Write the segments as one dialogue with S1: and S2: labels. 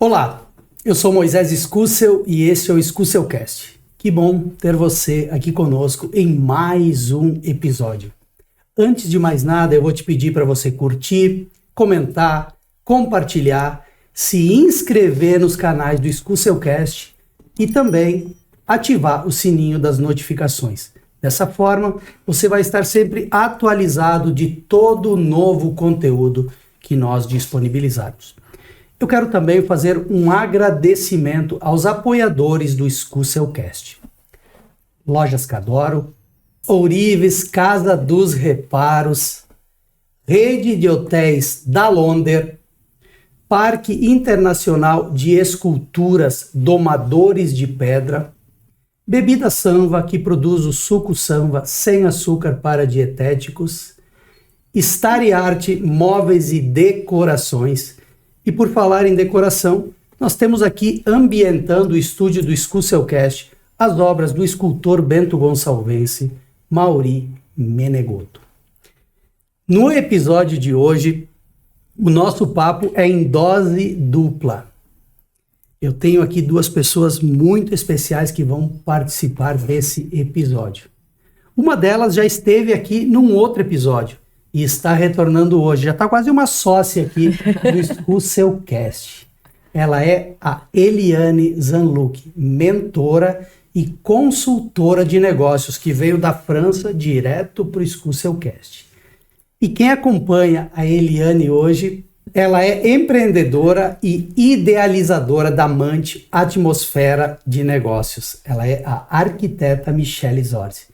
S1: Olá, eu sou Moisés Scussel e este é o Scusselcast. Que bom ter você aqui conosco em mais um episódio. Antes de mais nada, eu vou te pedir para você curtir, comentar, compartilhar, se inscrever nos canais do Scusselcast e também ativar o sininho das notificações. Dessa forma, você vai estar sempre atualizado de todo o novo conteúdo que nós disponibilizarmos. Eu quero também fazer um agradecimento aos apoiadores do Scusselcast. Lojas Cadoro, Ourives Casa dos Reparos, Rede de Hotéis da Londer, Parque Internacional de Esculturas Domadores de Pedra, Bebida Sanva, que produz o suco Sanva sem açúcar para dietéticos, Star Art Móveis e Decorações. E por falar em decoração, nós temos aqui ambientando o estúdio do Scusselcast as obras do escultor Bento Gonçalvense, Mauri Menegotto. No episódio de hoje, o nosso papo é em dose dupla. Eu tenho aqui duas pessoas muito especiais que vão participar desse episódio. Uma delas já esteve aqui num outro episódio e está retornando hoje. Já está quase uma sócia aqui do Scusselcast. Ela é a Eliane Zanluc, mentora e consultora de negócios, que veio da França direto para o Scusselcast. E quem acompanha a Eliane hoje, ela é empreendedora e idealizadora da Mante Atmosfera de Negócios. Ela é a arquiteta Michele Zorzi.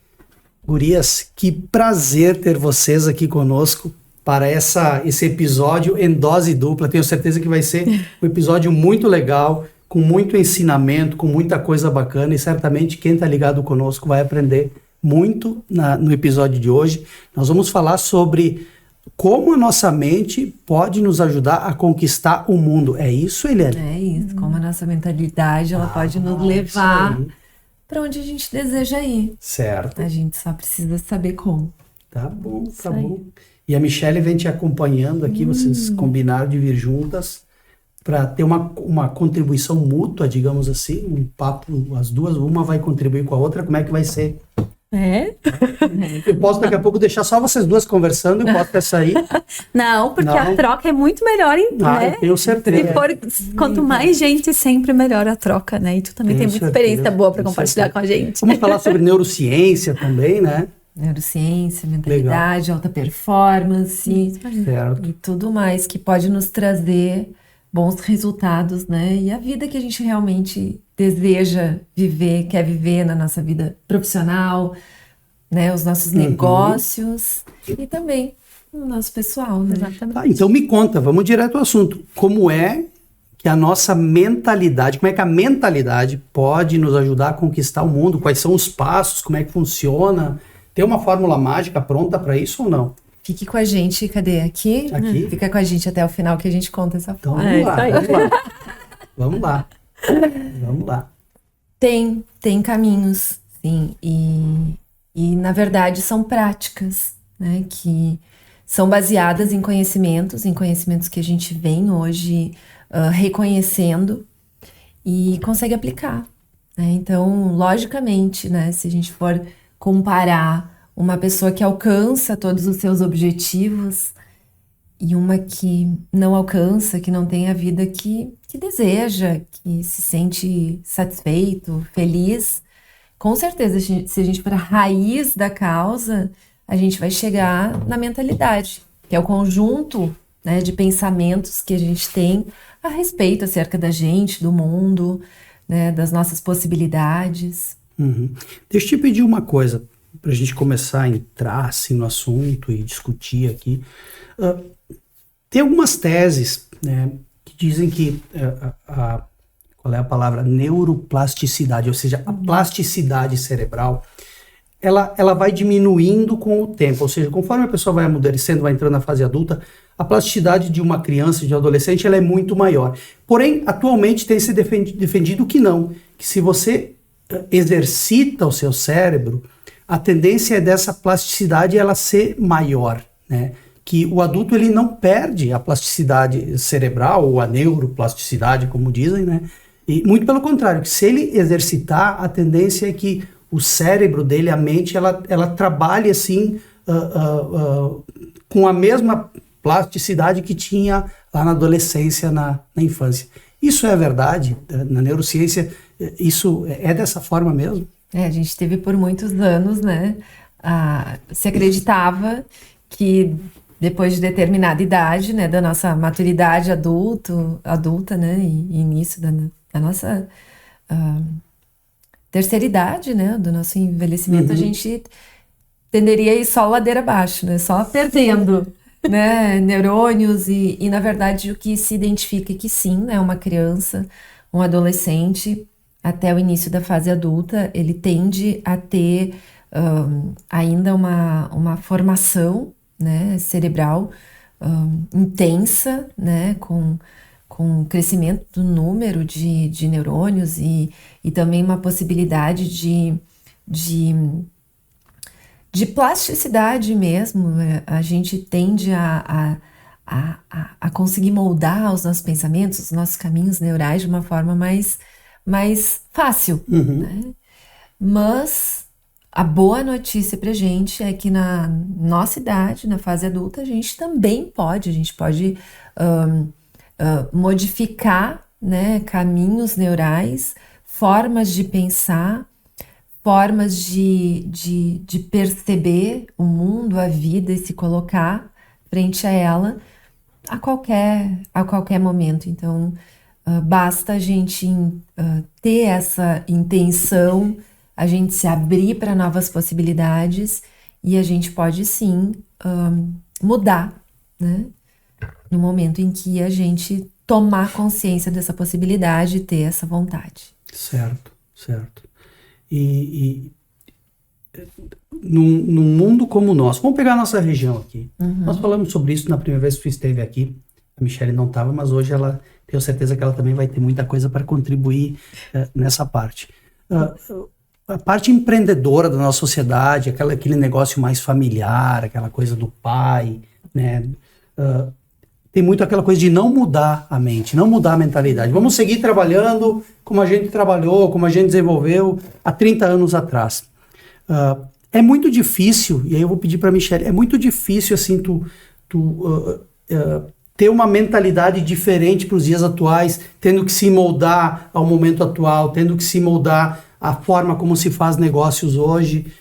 S1: Gurias, que prazer ter vocês aqui conosco para esse episódio em dose dupla. Tenho certeza que vai ser um episódio muito legal, com muito ensinamento, com muita coisa bacana, e certamente quem está ligado conosco vai aprender muito no episódio de hoje. Nós vamos falar sobre como a nossa mente pode nos ajudar a conquistar o mundo. É isso, Eliane?
S2: É isso, como a nossa mentalidade ela pode nos levar para onde a gente deseja ir.
S1: Certo.
S2: A gente só precisa saber como.
S1: Tá bom, tá bom. E a Michele vem te acompanhando aqui, vocês combinaram de vir juntas para ter uma contribuição mútua, digamos assim, um papo, as duas, uma vai contribuir com a outra. Como é que vai ser? Eu posso daqui a pouco deixar só vocês duas conversando, eu posso até sair.
S3: Não, porque a troca é muito melhor, né?
S1: Eu tenho certeza.
S3: Quanto mais gente, sempre melhor a troca, né? E tu também tem muita experiência boa para compartilhar com a gente.
S1: Vamos falar sobre neurociência também, né?
S2: Neurociência, mentalidade, alta performance,
S1: certo.
S2: E tudo mais que pode nos trazer bons resultados, né? E a vida que a gente realmente deseja viver, quer viver na nossa vida profissional, né? Os nossos negócios e também no nosso pessoal, né?
S3: Exatamente.
S1: Tá, então me conta, vamos direto ao assunto. Como é que a nossa mentalidade, como é que a mentalidade pode nos ajudar a conquistar o mundo? Quais são os passos? Como é que funciona? Tem uma fórmula mágica pronta para isso ou não?
S2: Fique com a gente, cadê? Aqui? Fica com a gente até o final que a gente conta essa
S1: Então
S2: forma.
S1: Vamos lá.
S2: Tem caminhos, sim, e na verdade são práticas, né, que são baseadas em conhecimentos que a gente vem hoje reconhecendo e consegue aplicar, né? Então, logicamente, né, se a gente for comparar uma pessoa que alcança todos os seus objetivos e uma que não alcança, que não tem a vida que deseja, que se sente satisfeito, feliz, com certeza, se a gente for a raiz da causa, a gente vai chegar na mentalidade, que é o conjunto, né, de pensamentos que a gente tem a respeito acerca da gente, do mundo, né, das nossas possibilidades.
S1: Deixa eu te pedir uma coisa, para a gente começar a entrar assim, no assunto e discutir aqui. Tem algumas teses, né, que dizem que qual é a palavra? Neuroplasticidade, ou seja, a plasticidade cerebral, ela vai diminuindo com o tempo, ou seja, conforme a pessoa vai amadurecendo, vai entrando na fase adulta, a plasticidade de uma criança, de um adolescente, ela é muito maior. Porém, atualmente tem se defendido que não, que se você exercita o seu cérebro, a tendência é dessa plasticidade ela ser maior, né? que o adulto ele não perde a plasticidade cerebral, ou a neuroplasticidade, como dizem, né? E muito pelo contrário, que se ele exercitar, a tendência é que o cérebro dele, a mente, ela trabalhe assim, com a mesma plasticidade que tinha lá na adolescência, na infância. Isso é verdade? Na neurociência, isso é dessa forma mesmo?
S2: A gente teve por muitos anos, né? Se acreditava que depois de determinada idade, né, da nossa maturidade adulta, né, e início da nossa terceira idade, né, do nosso envelhecimento, a gente tenderia a ir só ladeira abaixo, né, só perdendo, né, neurônios e na verdade o que se identifica é que sim, né, uma criança, um adolescente, até o início da fase adulta, ele tende a ter ainda uma formação, né, cerebral intensa, né, com crescimento do número de neurônios e também uma possibilidade de plasticidade mesmo. A gente tende a conseguir moldar os nossos pensamentos, os nossos caminhos neurais de uma forma mais fácil, né? Mas a boa notícia pra gente é que na nossa idade, na fase adulta, a gente pode modificar, né, caminhos neurais, formas de pensar, formas de perceber o mundo, a vida e se colocar frente a ela a qualquer momento. Então, basta a gente ter essa intenção, a gente se abrir para novas possibilidades e a gente pode sim mudar, né? No momento em que a gente tomar consciência dessa possibilidade e ter essa vontade.
S1: Certo. E num mundo como o nosso, vamos pegar a nossa região aqui. Nós falamos sobre isso na primeira vez que você esteve aqui. A Michele não estava, mas hoje tenho certeza que ela também vai ter muita coisa para contribuir nessa parte. A parte empreendedora da nossa sociedade, aquele negócio mais familiar, aquela coisa do pai, né? Tem muito aquela coisa de não mudar a mente, não mudar a mentalidade. Vamos seguir trabalhando como a gente trabalhou, como a gente desenvolveu há 30 anos atrás. É muito difícil, e aí eu vou pedir para a Michele, é muito difícil assim, ter uma mentalidade diferente para os dias atuais, tendo que se moldar ao momento atual, tendo que se moldar à forma como se faz negócios hoje.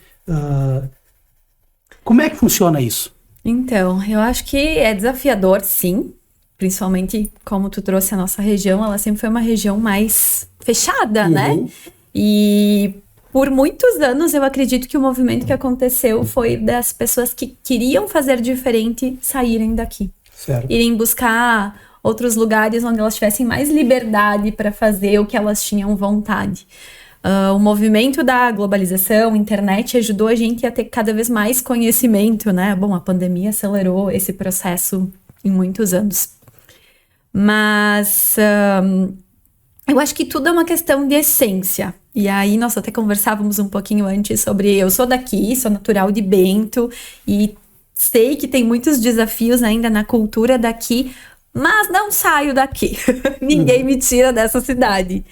S1: Como é que funciona isso?
S3: Então, eu acho que é desafiador, sim. Principalmente, como tu trouxe a nossa região, ela sempre foi uma região mais fechada, né? E por muitos anos, eu acredito que o movimento que aconteceu foi das pessoas que queriam fazer diferente saírem daqui.
S1: Certo.
S3: Irem buscar outros lugares onde elas tivessem mais liberdade para fazer o que elas tinham vontade. O movimento da globalização, internet, ajudou a gente a ter cada vez mais conhecimento, né? Bom, a pandemia acelerou esse processo em muitos anos. Mas eu acho que tudo é uma questão de essência. E aí nós até conversávamos um pouquinho antes sobre... Eu sou daqui, sou natural de Bento e sei que tem muitos desafios ainda na cultura daqui, mas não saio daqui. Ninguém me tira dessa cidade.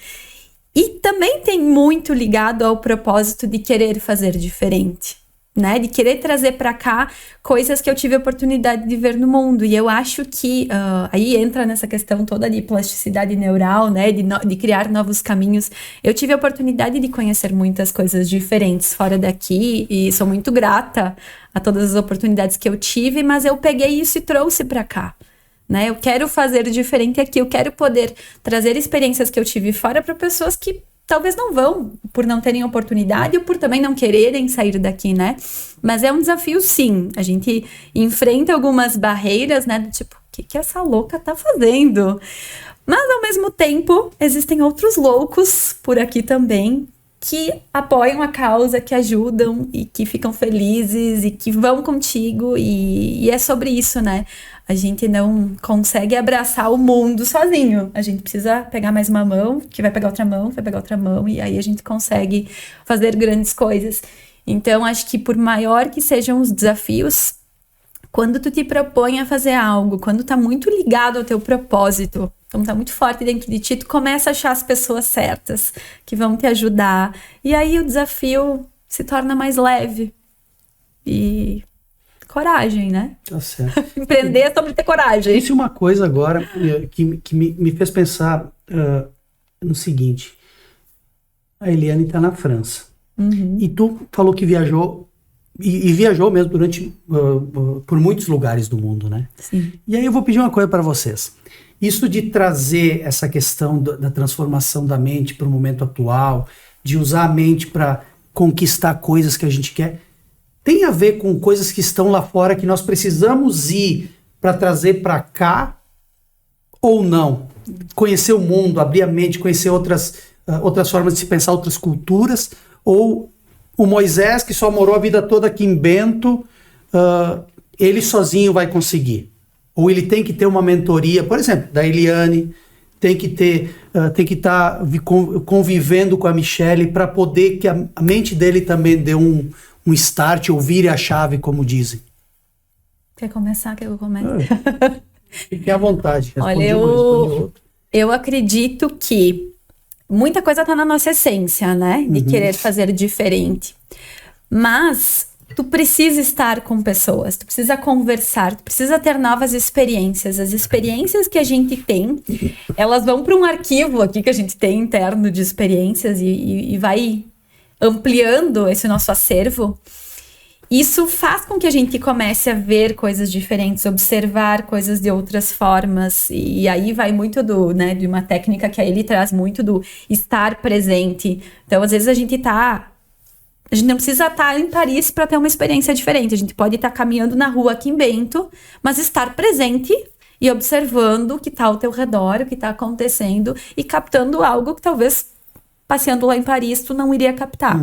S3: E também tem muito ligado ao propósito de querer fazer diferente, né? De querer trazer para cá coisas que eu tive a oportunidade de ver no mundo. E eu acho que aí entra nessa questão toda de plasticidade neural, né? De criar novos caminhos. Eu tive a oportunidade de conhecer muitas coisas diferentes fora daqui e sou muito grata a todas as oportunidades que eu tive, mas eu peguei isso e trouxe para cá. Né? Eu quero fazer diferente aqui, eu quero poder trazer experiências que eu tive fora para pessoas que talvez não vão, por não terem oportunidade ou por também não quererem sair daqui, né? Mas é um desafio, sim. A gente enfrenta algumas barreiras, né? Do tipo, o que essa louca tá fazendo? Mas, ao mesmo tempo, existem outros loucos por aqui também que apoiam a causa, que ajudam e que ficam felizes e que vão contigo. E é sobre isso, né? A gente não consegue abraçar o mundo sozinho. A gente precisa pegar mais uma mão, que vai pegar outra mão, vai pegar outra mão, e aí a gente consegue fazer grandes coisas. Então, acho que por maior que sejam os desafios, quando tu te propõe a fazer algo, quando tá muito ligado ao teu propósito, então tá muito forte dentro de ti, tu começa a achar as pessoas certas que vão te ajudar. E aí o desafio se torna mais leve. E coragem, né?
S1: Tá certo.
S3: Empreender é sobre ter coragem.
S1: Disse uma coisa agora que me fez pensar no seguinte. A Eliane tá na França. E tu falou que viajou, e viajou mesmo por muitos lugares do mundo, né?
S3: Sim.
S1: E aí eu vou pedir uma coisa para vocês. Isso de trazer essa questão da transformação da mente para o momento atual, de usar a mente para conquistar coisas que a gente quer, tem a ver com coisas que estão lá fora que nós precisamos ir para trazer para cá ou não? Conhecer o mundo, abrir a mente, conhecer outras formas de se pensar, outras culturas, ou o Moisés, que só morou a vida toda aqui em Bento, ele sozinho vai conseguir? Ou ele tem que ter uma mentoria, por exemplo, da Eliane, tem que estar convivendo com a Michele para poder que a mente dele também dê um start, ou vire a chave, como dizem.
S3: Quer começar? Quer que eu comece?
S1: Fique à vontade.
S3: Olha, eu acredito que muita coisa tá na nossa essência, né? De querer fazer diferente. Mas tu precisa estar com pessoas, tu precisa conversar, tu precisa ter novas experiências. As experiências que a gente tem, elas vão para um arquivo aqui que a gente tem interno de experiências e vai ampliando esse nosso acervo. Isso faz com que a gente comece a ver coisas diferentes, observar coisas de outras formas. E aí vai muito de uma técnica que aí ele traz muito do estar presente. Então, às vezes a gente não precisa estar em Paris para ter uma experiência diferente. A gente pode estar caminhando na rua aqui em Bento, mas estar presente e observando o que está ao teu redor, o que está acontecendo e captando algo que talvez passeando lá em Paris tu não iria captar.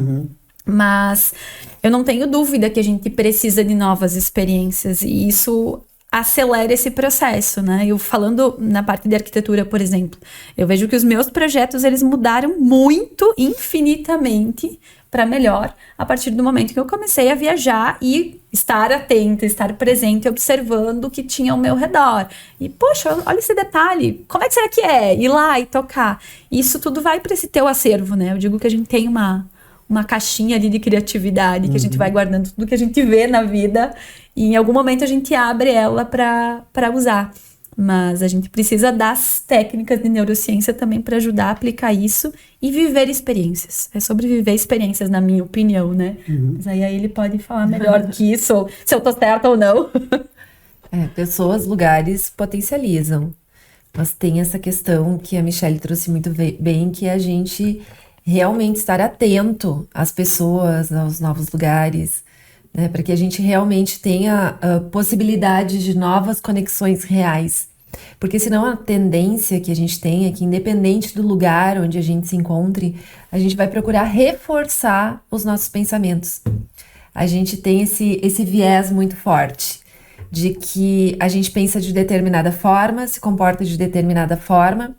S3: Mas eu não tenho dúvida que a gente precisa de novas experiências e isso acelera esse processo, né? Eu falando na parte de arquitetura, por exemplo, eu vejo que os meus projetos, eles mudaram muito, infinitamente para melhor a partir do momento que eu comecei a viajar e estar atenta, estar presente, observando o que tinha ao meu redor. E, poxa, olha esse detalhe, como é que será que é? Ir lá e tocar. Isso tudo vai para esse teu acervo, né? Eu digo que a gente tem uma caixinha ali de criatividade, que a gente vai guardando tudo que a gente vê na vida e em algum momento a gente abre ela para usar. Mas a gente precisa das técnicas de neurociência também para ajudar a aplicar isso e viver experiências. É sobre viver experiências, na minha opinião, né? Mas aí ele pode falar melhor que isso, se eu tô certa ou não.
S2: Pessoas, lugares potencializam. Mas tem essa questão que a Michele trouxe muito bem, que é a gente realmente estar atento às pessoas, aos novos lugares, né, para que a gente realmente tenha possibilidade de novas conexões reais. Porque senão a tendência que a gente tem é que, independente do lugar onde a gente se encontre, a gente vai procurar reforçar os nossos pensamentos. A gente tem esse viés muito forte de que a gente pensa de determinada forma, se comporta de determinada forma,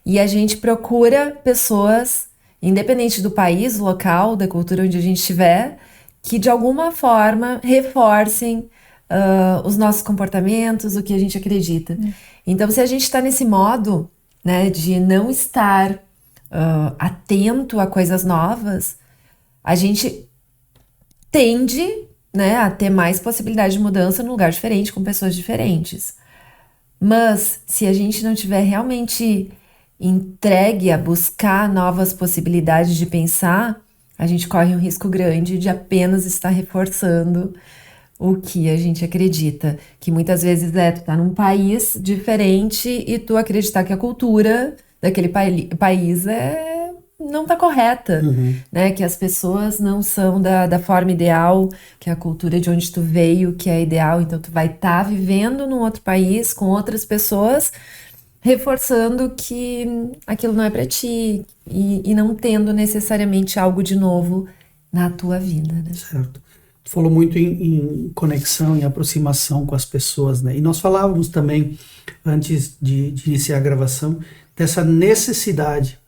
S2: e a gente procura pessoas, independente do país, do local, da cultura onde a gente estiver, que de alguma forma reforcem os nossos comportamentos, o que a gente acredita. Então, se a gente está nesse modo, né, de não estar atento a coisas novas, a gente tende, né, a ter mais possibilidade de mudança num lugar diferente, com pessoas diferentes. Mas, se a gente não tiver realmente entregue a buscar novas possibilidades de pensar, a gente corre um risco grande de apenas estar reforçando o que a gente acredita. Que muitas vezes tu tá num país diferente e tu acreditar que a cultura daquele país não tá correta, né? Que as pessoas não são da forma ideal, que a cultura de onde tu veio, que é ideal. Então tu vai estar vivendo num outro país com outras pessoas, reforçando que aquilo não é para ti e não tendo necessariamente algo de novo na tua vida, né?
S1: Certo. Tu falou muito em conexão, em aproximação com as pessoas, né? E nós falávamos também, antes de iniciar a gravação, dessa necessidade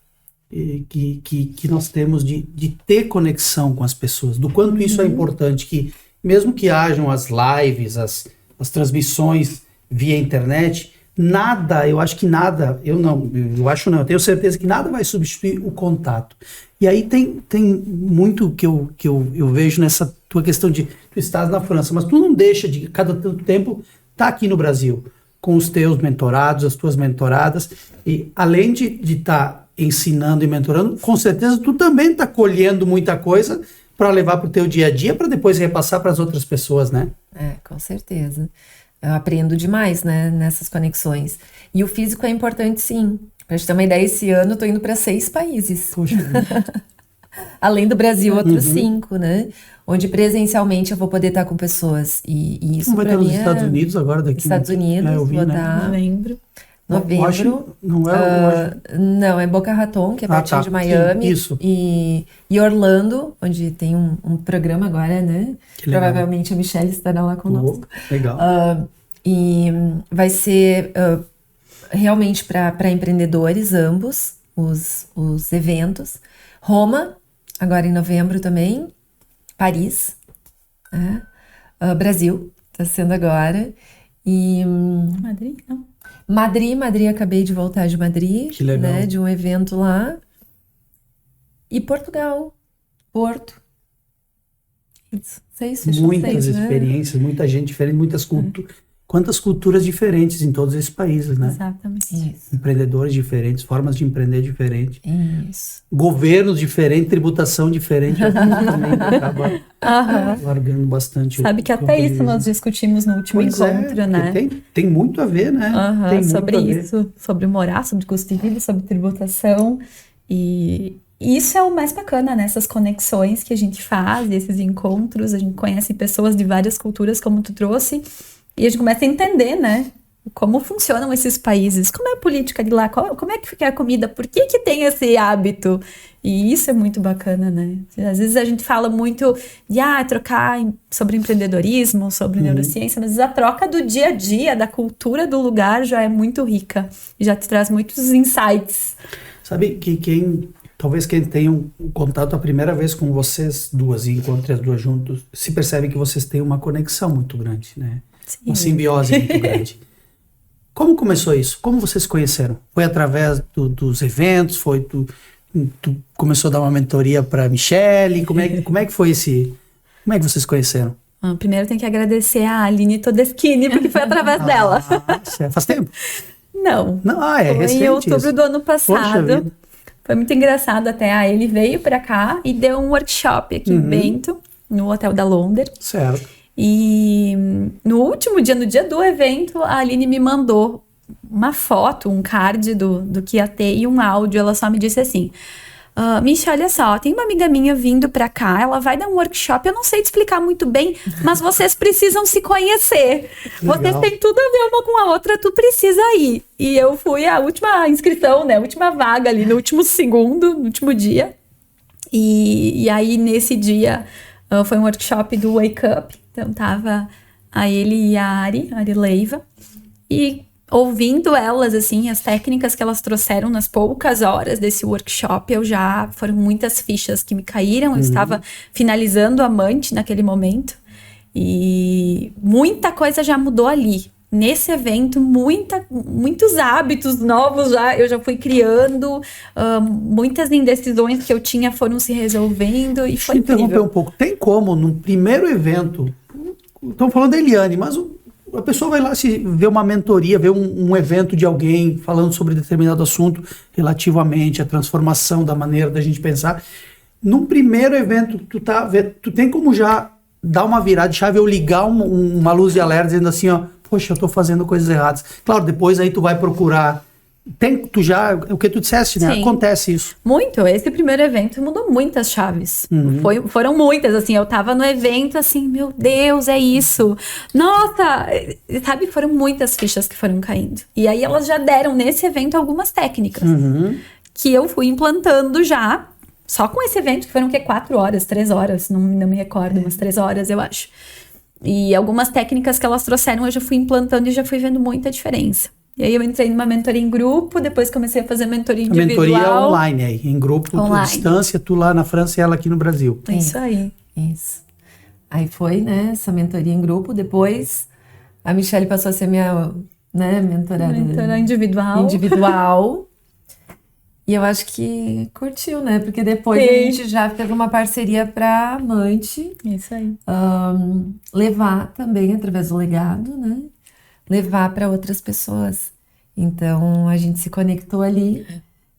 S1: que nós temos de ter conexão com as pessoas, do quanto isso é importante, que mesmo que hajam as lives, as transmissões via internet, nada, eu acho que nada, eu tenho certeza que nada vai substituir o contato. E aí tem muito que eu vejo nessa tua questão de tu estás na França, mas tu não deixa de, cada tanto tempo, estar aqui no Brasil, com os teus mentorados, as tuas mentoradas, e além de estar ensinando e mentorando, com certeza tu também está colhendo muita coisa para levar para o teu dia a dia, para depois repassar para as outras pessoas, né?
S2: Com certeza. Eu aprendo demais, né, nessas conexões. E o físico é importante, sim. Pra gente ter uma ideia, esse ano eu tô indo para 6 países.
S1: Poxa.
S2: Além do Brasil, outros 5, né? Onde presencialmente eu vou poder estar com pessoas. E isso
S1: vai
S2: para
S1: estar
S2: mim
S1: nos Estados Unidos agora daqui.
S2: Estados Unidos,
S1: eu vi,
S2: vou
S1: né?
S2: estar... Novembro.
S1: Não é
S2: não, é Boca Raton, que é pertinho de Miami.
S1: Sim, isso.
S2: E Orlando, onde tem um programa agora, né?
S1: Que legal.
S2: Provavelmente a Michelle estará lá conosco.
S1: Legal.
S2: E vai ser realmente para empreendedores, ambos, os eventos. Roma, agora em novembro também. Paris, né? Brasil, está sendo agora. E
S3: Madrid, não.
S2: Madrid, acabei de voltar de Madrid,
S1: que legal.
S2: Né, de um evento lá. E Portugal, Porto. Isso, 6, fechou
S1: Muitas
S2: 6,
S1: experiências, né? Muita gente diferente, muitas culturas. Quantas culturas diferentes em todos esses países, né?
S3: Exatamente.
S2: Isso.
S1: Empreendedores diferentes, formas de empreender diferentes.
S2: Isso.
S1: Governos diferentes, tributação diferente. Também acaba largando bastante.
S3: Sabe que até isso nós discutimos no último encontro, né?
S1: Tem muito a ver, né? Tem
S3: sobre
S1: muito
S3: isso, sobre morar, sobre custo de vida, sobre tributação. E isso é o mais bacana, né? Essas conexões que a gente faz, esses encontros, a gente conhece pessoas de várias culturas, como tu trouxe, e a gente começa a entender, né? Como funcionam esses países, como é a política de lá, como é que fica a comida, por que tem esse hábito? E isso é muito bacana, né? Às vezes a gente fala muito de trocar sobre empreendedorismo, sobre neurociência, mas a troca do dia a dia, da cultura do lugar já é muito rica, já te traz muitos insights.
S1: Sabe que talvez quem tenha um contato a primeira vez com vocês duas e encontre as duas juntos, se percebe que vocês têm uma conexão muito grande, né?
S3: Sim.
S1: Uma simbiose muito grande. Como começou isso? Como vocês se conheceram? Foi através dos eventos? Foi tu começou a dar uma mentoria para Michelle? Como é que foi como é que vocês se conheceram?
S3: Primeiro tem que agradecer a Aline Todeschini, porque foi através dela.
S1: Faz tempo?
S3: Não.
S1: É
S3: foi
S1: recente
S3: em outubro
S1: isso.
S3: do ano passado. Foi muito engraçado até. Ele veio para cá e deu um workshop aqui em Bento, no Hotel da Londres.
S1: Certo.
S3: E no último dia, no dia do evento, a Aline me mandou uma foto, um card do que ia ter e um áudio. Ela só me disse assim: Michelle, olha só, tem uma amiga minha vindo pra cá, ela vai dar um workshop, eu não sei te explicar muito bem, mas vocês precisam se conhecer. Vocês têm tudo a ver uma com a outra, tu precisa ir. E eu fui a última inscrição, né, a última vaga ali, no último segundo, no último dia. E aí, nesse dia, foi um workshop do Wake Up. Então, tava a ele e a Ari Leiva. E ouvindo elas, assim, as técnicas que elas trouxeram nas poucas horas desse workshop, foram muitas fichas que me caíram. Eu estava finalizando a Amante naquele momento. E muita coisa já mudou ali. Nesse evento, muitos hábitos novos eu já fui criando, muitas indecisões que eu tinha foram se resolvendo e foi incrível.
S1: Interromper um pouco. Tem como, no primeiro evento, estamos falando da Eliane, mas a pessoa vai lá ver uma mentoria, ver um evento de alguém falando sobre determinado assunto relativamente à transformação da maneira da gente pensar. No primeiro evento, tu tem como já dar uma virada de chave ou ligar uma luz de alerta dizendo assim, poxa, eu tô fazendo coisas erradas. Claro, depois aí tu vai procurar. O que tu disseste, né? Sim. Acontece isso.
S3: Muito. Esse primeiro evento mudou muitas chaves. Foram muitas, assim. Eu tava no evento, assim, meu Deus, é isso. Nossa! Sabe, foram muitas fichas que foram caindo. E aí elas já deram nesse evento algumas técnicas. Que eu fui implantando já. Só com esse evento, que foram 4 horas, 3 horas. Não me recordo, umas 3 horas, eu acho. E algumas técnicas que elas trouxeram eu já fui implantando e já fui vendo muita diferença. E aí eu entrei numa mentoria em grupo, depois comecei a fazer mentoria individual.
S1: Mentoria online aí, em grupo, à distância, tu lá na França e ela aqui no Brasil.
S3: Isso aí.
S2: Isso. Aí foi, né, essa mentoria em grupo, depois A Michelle passou a ser minha, né, mentora individual. E eu acho que curtiu, né? Porque depois a gente já teve uma parceria para Amante.
S3: Isso aí.
S2: Levar também, através do legado, né? Levar para outras pessoas. Então, a gente se conectou ali.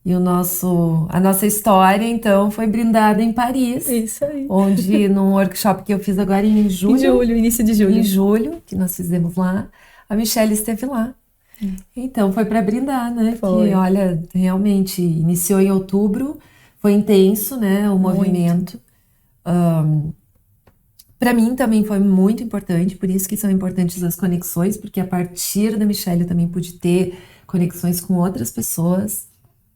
S2: E a nossa história, então, foi brindada em Paris.
S3: Isso aí.
S2: Onde, num workshop que eu fiz agora em julho.
S3: Início de julho.
S2: Em julho, que nós fizemos lá. A Michelle esteve lá. Então, foi para brindar, né?
S3: Foi.
S2: Que, olha, realmente, iniciou em outubro. Foi intenso, né? O movimento. Para mim também foi muito importante, por isso que são importantes as conexões, porque a partir da Michelle eu também pude ter conexões com outras pessoas.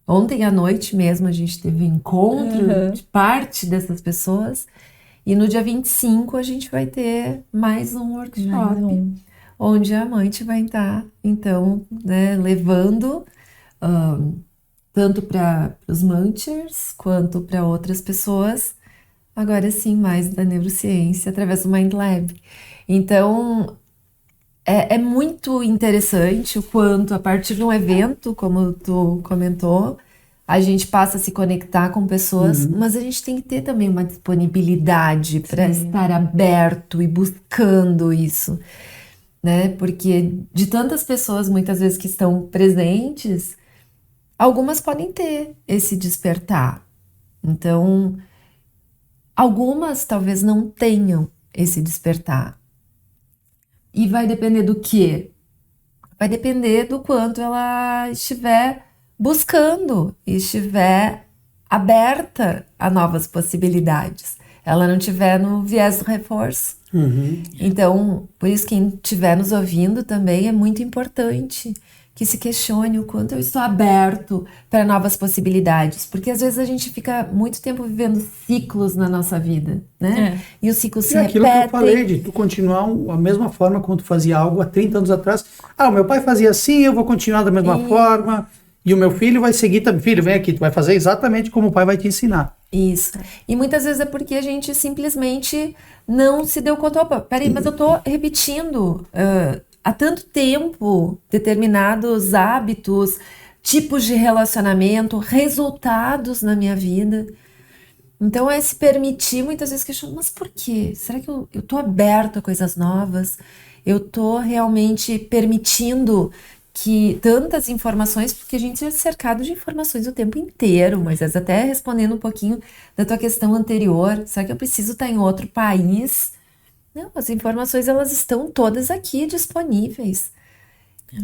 S2: Ontem à noite mesmo a gente teve um encontro de parte dessas pessoas. E no dia 25 a gente vai ter mais um workshop, onde a Amante vai estar, então, né, levando tanto para os Munchers quanto para outras pessoas, agora sim, mais da neurociência, através do Mind Lab. Então, é muito interessante o quanto, a partir de um evento, como tu comentou, a gente passa a se conectar com pessoas, mas a gente tem que ter também uma disponibilidade para estar aberto e buscando isso, né? Porque de tantas pessoas, muitas vezes, que estão presentes, algumas podem ter esse despertar. Então, algumas talvez não tenham esse despertar. E vai depender do quê? Vai depender do quanto ela estiver buscando, estiver aberta a novas possibilidades. Ela não estiver no viés do reforço. Então, por isso quem estiver nos ouvindo também é muito importante que se questione o quanto eu estou aberto para novas possibilidades. Porque às vezes a gente fica muito tempo vivendo ciclos na nossa vida, né? E os ciclos se repetem.
S1: É aquilo que eu falei, de tu continuar a mesma forma quando tu fazia algo há 30 anos atrás. O meu pai fazia assim, eu vou continuar da mesma forma. E o meu filho vai seguir também. Filho, vem aqui, tu vai fazer exatamente como o pai vai te ensinar.
S2: Isso. E muitas vezes é porque a gente simplesmente não se deu conta. Opa, peraí, mas eu tô repetindo há tanto tempo determinados hábitos, tipos de relacionamento, resultados na minha vida. Então é se permitir muitas vezes questionar, mas por quê? Será que eu tô aberto a coisas novas? Eu tô realmente permitindo que tantas informações, porque a gente é cercado de informações o tempo inteiro, mas até respondendo um pouquinho da tua questão anterior, será que eu preciso estar em outro país? Não, as informações elas estão todas aqui disponíveis.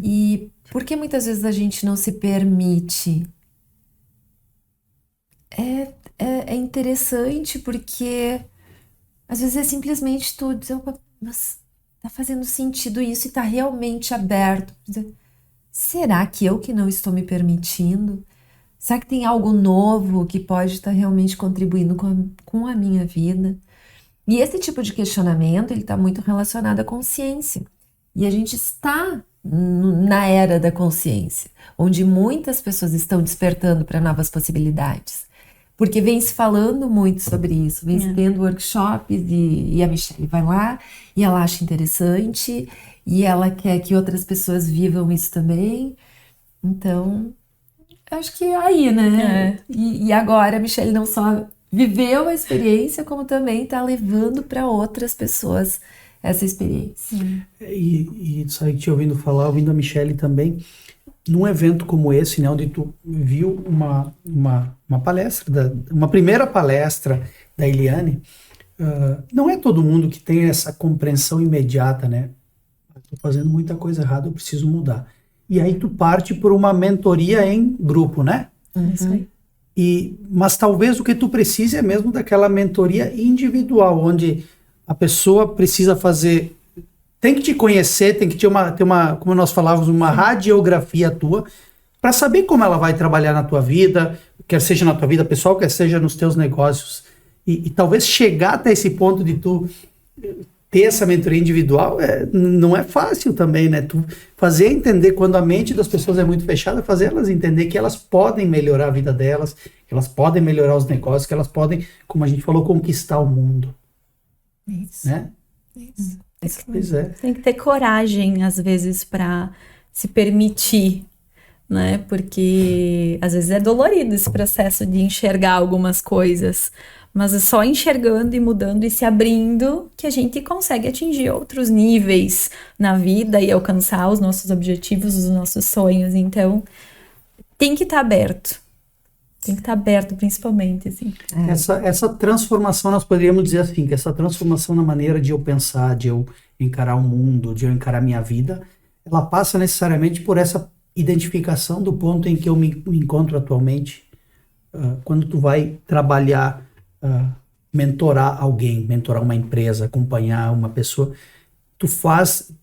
S2: E por que muitas vezes a gente não se permite? É interessante porque às vezes é simplesmente tu dizer, mas tá fazendo sentido isso e tá realmente aberto. Será que eu que não estou me permitindo? Será que tem algo novo que pode estar realmente contribuindo com a minha vida? E esse tipo de questionamento, ele está muito relacionado à consciência. E a gente está na era da consciência, onde muitas pessoas estão despertando para novas possibilidades. Porque vem se falando muito sobre isso, vem se tendo workshops e a Michelle vai lá e ela acha interessante e ela quer que outras pessoas vivam isso também. Então, acho que é aí, né? E agora a Michelle não só viveu a experiência, como também está levando para outras pessoas essa experiência.
S1: E sabe, te ouvindo falar, ouvindo a Michelle também, num evento como esse, né, onde tu viu uma palestra, uma primeira palestra da Eliane, não é todo mundo que tem essa compreensão imediata, né? Estou fazendo muita coisa errada, eu preciso mudar. E aí tu parte por uma mentoria em grupo, né?
S3: Isso aí.
S1: Mas talvez o que tu precise é mesmo daquela mentoria individual, onde a pessoa precisa fazer, tem que te conhecer, tem que ter uma como nós falávamos, uma radiografia tua, para saber como ela vai trabalhar na tua vida, quer seja na tua vida pessoal, quer seja nos teus negócios. E talvez chegar até esse ponto de tu ter essa mentoria individual não é fácil também, né? Tu fazer entender, quando a mente das pessoas é muito fechada, fazer elas entender que elas podem melhorar a vida delas, que elas podem melhorar os negócios, que elas podem, como a gente falou, conquistar o mundo.
S2: Isso.
S1: Né?
S2: Isso.
S1: Pois é.
S3: Tem que ter coragem, às vezes, para se permitir, né? Porque às vezes é dolorido esse processo de enxergar algumas coisas, mas é só enxergando e mudando e se abrindo que a gente consegue atingir outros níveis na vida e alcançar os nossos objetivos, os nossos sonhos. Então, tem que estar aberto. Tem que estar aberto, principalmente, assim.
S1: Essa transformação, nós poderíamos dizer assim, que essa transformação na maneira de eu pensar, de eu encarar o mundo, de eu encarar a minha vida, ela passa necessariamente por essa identificação do ponto em que eu me encontro atualmente. Quando tu vai trabalhar, mentorar alguém, mentorar uma empresa, acompanhar uma pessoa, tu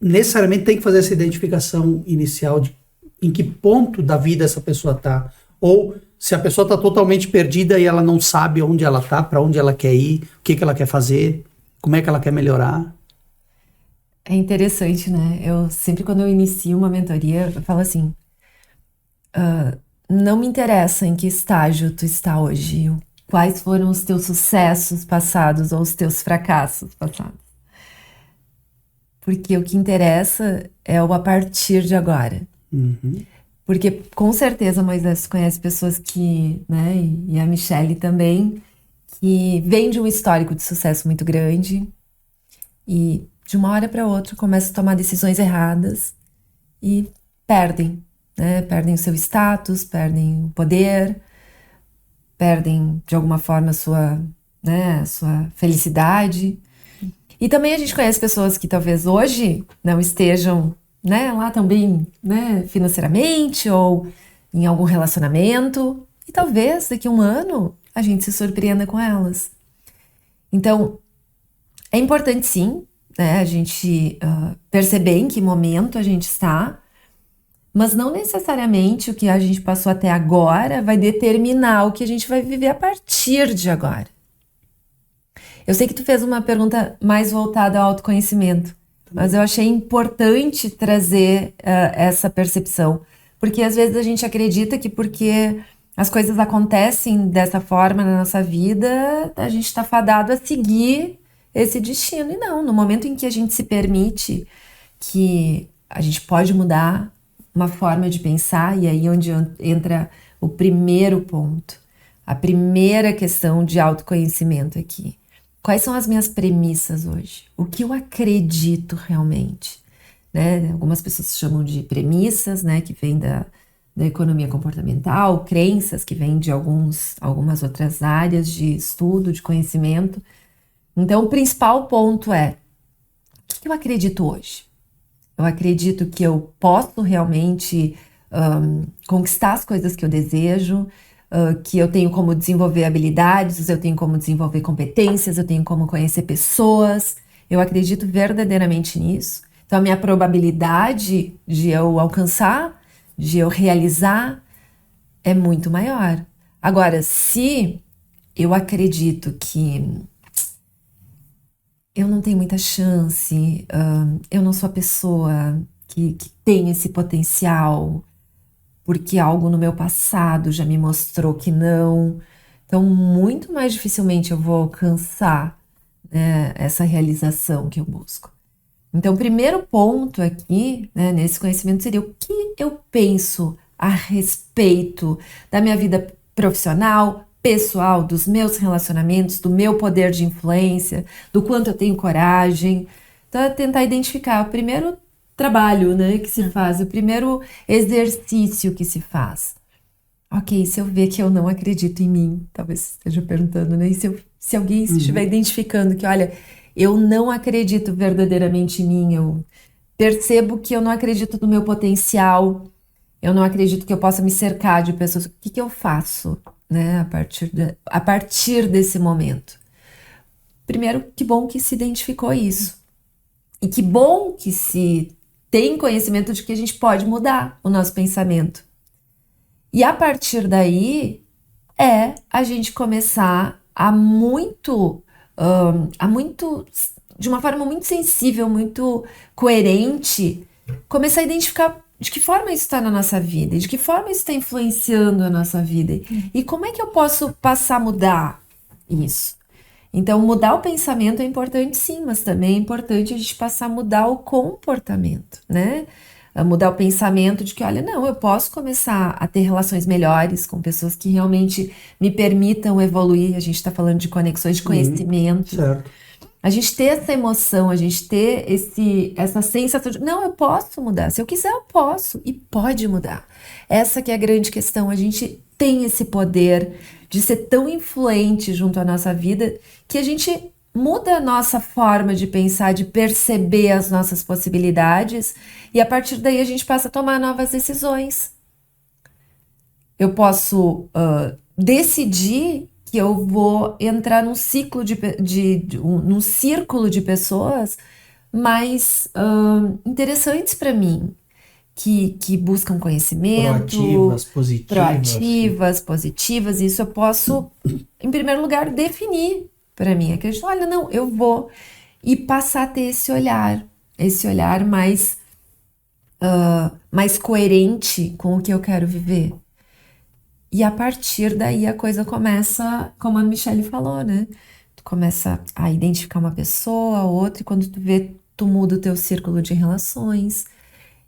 S1: necessariamente tem que fazer essa identificação inicial de em que ponto da vida essa pessoa está, ou se a pessoa está totalmente perdida e ela não sabe onde ela está, para onde ela quer ir, o que ela quer fazer, como é que ela quer melhorar.
S2: É interessante, né? Eu sempre, quando eu inicio uma mentoria, eu falo assim, não me interessa em que estágio tu está hoje, quais foram os teus sucessos passados ou os teus fracassos passados. Porque o que interessa é o a partir de agora.
S1: Uhum.
S2: Porque, com certeza, Moisés, conhece pessoas que, né, e a Michelle também, que vêm de um histórico de sucesso muito grande e, de uma hora para outra, começam a tomar decisões erradas e perdem, né? Perdem o seu status, perdem o poder, perdem, de alguma forma, a sua felicidade. E também a gente conhece pessoas que talvez hoje não estejam, né, lá também, né, financeiramente ou em algum relacionamento, e talvez daqui a um ano a gente se surpreenda com elas. Então, é importante sim, né, a gente perceber em que momento a gente está, mas não necessariamente o que a gente passou até agora vai determinar o que a gente vai viver a partir de agora. Eu sei que tu fez uma pergunta mais voltada ao autoconhecimento, mas eu achei importante trazer essa percepção, porque às vezes a gente acredita que porque as coisas acontecem dessa forma na nossa vida, a gente está fadado a seguir esse destino. E não, no momento em que a gente se permite que a gente pode mudar uma forma de pensar, e aí onde entra o primeiro ponto, a primeira questão de autoconhecimento aqui. Quais são as minhas premissas hoje? O que eu acredito realmente? Né? Algumas pessoas chamam de premissas, né? Que vem da economia comportamental, crenças que vêm de algumas outras áreas de estudo, de conhecimento. Então, o principal ponto é, o que eu acredito hoje? Eu acredito que eu posso realmente conquistar as coisas que eu desejo, que eu tenho como desenvolver habilidades, eu tenho como desenvolver competências, eu tenho como conhecer pessoas. Eu acredito verdadeiramente nisso. Então, a minha probabilidade de eu alcançar, de eu realizar, é muito maior. Agora, se eu acredito que eu não tenho muita chance, eu não sou a pessoa que tem esse potencial, porque algo no meu passado já me mostrou que não. Então, muito mais dificilmente eu vou alcançar, né, essa realização que eu busco. Então, o primeiro ponto aqui, né, nesse conhecimento seria o que eu penso a respeito da minha vida profissional, pessoal, dos meus relacionamentos, do meu poder de influência, do quanto eu tenho coragem. Então, é tentar identificar o primeiro trabalho, né, que se faz, o primeiro exercício que se faz. Ok, se eu ver que eu não acredito em mim, talvez esteja perguntando, né, e se alguém estiver identificando que, olha, eu não acredito verdadeiramente em mim, eu percebo que eu não acredito no meu potencial, eu não acredito que eu possa me cercar de pessoas, o que eu faço, né, a partir desse momento? Primeiro, que bom que se identificou isso. E que bom que se tem conhecimento de que a gente pode mudar o nosso pensamento. E a partir daí, a gente começar de uma forma muito sensível, muito coerente, começar a identificar de que forma isso está na nossa vida, de que forma isso está influenciando a nossa vida. E como é que eu posso passar a mudar isso? Então, mudar o pensamento é importante sim, mas também é importante a gente passar a mudar o comportamento, né? A mudar o pensamento de que, olha, não, eu posso começar a ter relações melhores com pessoas que realmente me permitam evoluir. A gente está falando de conexões de conhecimento.
S1: Certo.
S2: A gente ter essa emoção, a gente ter essa sensação de, não, eu posso mudar. Se eu quiser, eu posso. E pode mudar. Essa que é a grande questão. A gente tem esse poder de ser tão influente junto à nossa vida que a gente muda a nossa forma de pensar, de perceber as nossas possibilidades, e a partir daí a gente passa a tomar novas decisões. Eu posso decidir que eu vou entrar num ciclo num círculo de pessoas mais interessantes para mim, que buscam conhecimento, proativas, positivas. Isso eu posso, em primeiro lugar, definir para mim. Acredito, olha, não, eu vou, e passar a ter esse olhar mais coerente com o que eu quero viver. E a partir daí a coisa começa, como a Michelle falou, né? Tu começa a identificar uma pessoa, outra, e quando tu vê, tu muda o teu círculo de relações.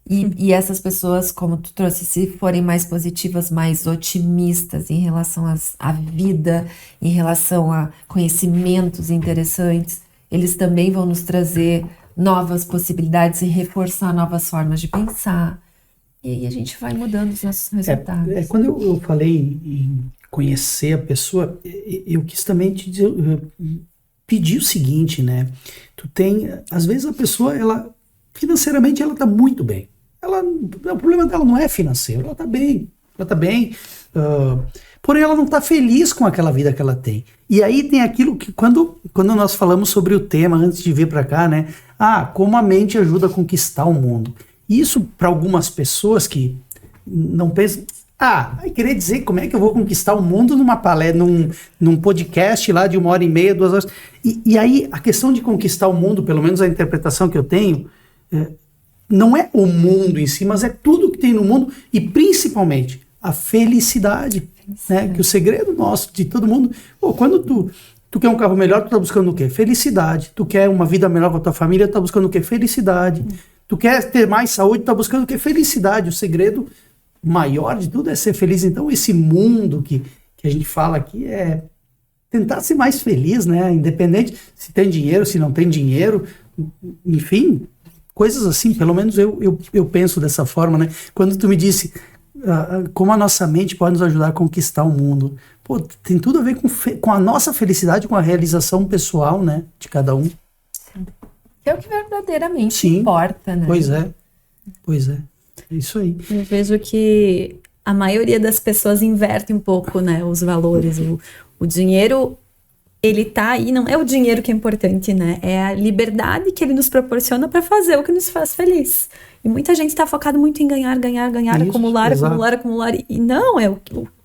S2: E essas pessoas, como tu trouxe, se forem mais positivas, mais otimistas em relação à vida, em relação a conhecimentos interessantes, eles também vão nos trazer novas possibilidades e reforçar novas formas de pensar. E aí a gente vai mudando os nossos resultados.
S1: Quando eu falei em conhecer a pessoa, eu quis também te dizer, pedir o seguinte, né? Às vezes a pessoa, financeiramente ela está muito bem. O problema dela não é financeiro, ela está bem, porém ela não está feliz com aquela vida que ela tem. E aí tem aquilo que, quando nós falamos sobre o tema, antes de vir para cá, né? Como a mente ajuda a conquistar o mundo. Isso, para algumas pessoas que não pensam, vai querer dizer como é que eu vou conquistar o mundo numa palestra, num podcast lá de 1h30, 2 horas. E aí, a questão de conquistar o mundo, pelo menos a interpretação que eu tenho, não é o mundo em si, mas é tudo que tem no mundo, e principalmente a felicidade. Né? Que o segredo nosso, de todo mundo, quando tu quer um carro melhor, tu tá buscando o quê? Felicidade. Tu quer uma vida melhor com a tua família, tu tá buscando o quê? Felicidade. Tu quer ter mais saúde, tu tá buscando o quê? Felicidade. O segredo maior de tudo é ser feliz. Então esse mundo que a gente fala aqui é tentar ser mais feliz, né? Independente se tem dinheiro, se não tem dinheiro, enfim, coisas assim. Pelo menos eu penso dessa forma, né? Quando tu me disse como a nossa mente pode nos ajudar a conquistar o mundo, tem tudo a ver com a nossa felicidade, com a realização pessoal, né? De cada um.
S2: É o que verdadeiramente importa, né?
S1: Pois é. É isso aí.
S3: Eu vejo que a maioria das pessoas inverte um pouco, né, os valores. O dinheiro, ele tá aí, não é o dinheiro que é importante, né? É a liberdade que ele nos proporciona para fazer o que nos faz feliz. E muita gente tá focado muito em ganhar, isso, acumular. E não,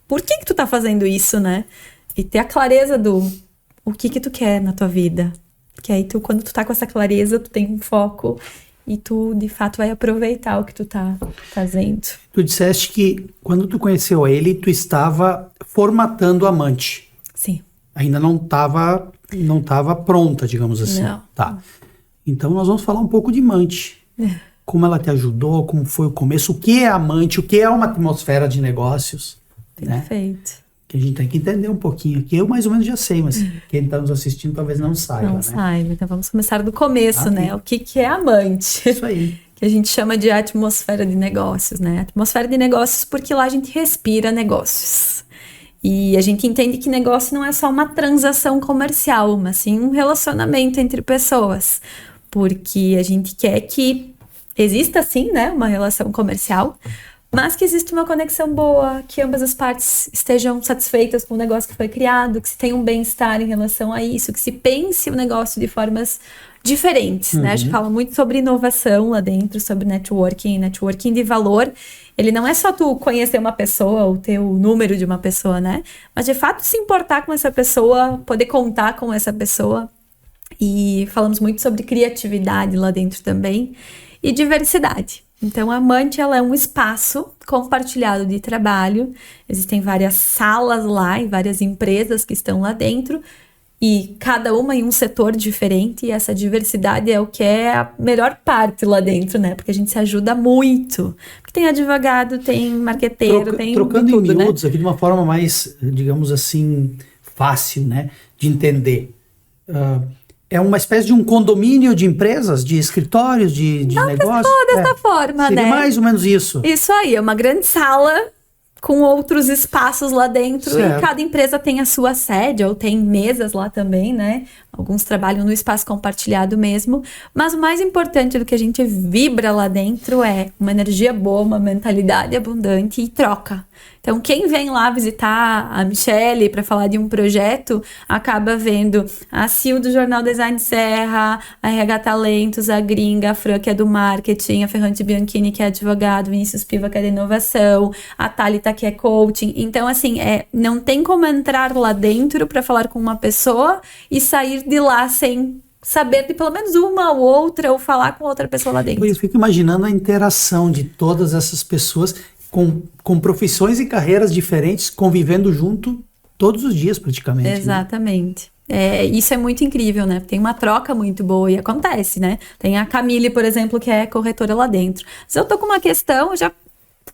S3: por que tu tá fazendo isso, né? E ter a clareza do o que tu quer na tua vida. Que aí quando tu tá com essa clareza, tu tem um foco e tu, de fato, vai aproveitar o que tu tá fazendo.
S1: Tu disseste que quando tu conheceu ele, tu estava formatando a amante.
S3: Sim.
S1: Ainda não estava pronta, digamos assim.
S3: Não.
S1: Tá. Então nós vamos falar um pouco de amante. Como ela te ajudou, como foi o começo, o que é amante, o que é uma atmosfera de negócios.
S3: Perfeito.
S1: Né? Que a gente tem que entender um pouquinho, que eu mais ou menos já sei, mas quem está nos assistindo talvez não saiba.
S3: Não saiba, então vamos começar do começo, né? O que é amante?
S1: Isso aí.
S3: Que a gente chama de atmosfera de negócios, né? Atmosfera de negócios porque lá a gente respira negócios. E a gente entende que negócio não é só uma transação comercial, mas sim um relacionamento entre pessoas. Porque a gente quer que exista, sim, né, uma relação comercial, mas que exista uma conexão boa, que ambas as partes estejam satisfeitas com o negócio que foi criado, que se tenha um bem-estar em relação a isso, que se pense o negócio de formas diferentes, né? A gente fala muito sobre inovação lá dentro, sobre networking de valor. Ele não é só tu conhecer uma pessoa ou ter o número de uma pessoa, né? Mas de fato se importar com essa pessoa, poder contar com essa pessoa. E falamos muito sobre criatividade lá dentro também e diversidade. Então, a Amante, ela é um espaço compartilhado de trabalho. Existem várias salas lá e várias empresas que estão lá dentro, e cada uma em um setor diferente, e essa diversidade é o que é a melhor parte lá dentro, né? Porque a gente se ajuda muito. Porque tem advogado, tem marqueteiro, tem
S1: trocando
S3: tudo,
S1: em
S3: né?
S1: miúdos aqui de uma forma mais, digamos assim, fácil, né, de entender. É uma espécie de um condomínio de empresas, de escritórios, de negócios?
S3: Dessa forma,
S1: seria
S3: né?
S1: mais ou menos isso.
S3: Isso aí, é uma grande sala com outros espaços lá dentro,
S1: Certo.
S3: e cada empresa tem a sua sede, ou tem mesas lá também, né? Alguns trabalham no espaço compartilhado mesmo, mas o mais importante do que a gente vibra lá dentro é uma energia boa, uma mentalidade abundante e troca. Então, quem vem lá visitar a Michele para falar de um projeto, acaba vendo a Sil do Jornal Design Serra, a RH Talentos, a Gringa, a Fran, que é do marketing, a Ferrante Bianchini, que é advogado, Vinícius Piva, que é de inovação, a Thalita, que é coaching. Então, assim, não tem como entrar lá dentro para falar com uma pessoa e sair de lá sem saber de pelo menos uma ou outra, ou falar com outra pessoa lá dentro.
S1: Eu fico imaginando a interação de todas essas pessoas com profissões e carreiras diferentes, convivendo junto todos os dias praticamente.
S3: Exatamente. Isso é muito incrível, né? Tem uma troca muito boa e acontece, né? Tem a Camille, por exemplo, que é corretora lá dentro. Se eu tô com uma questão,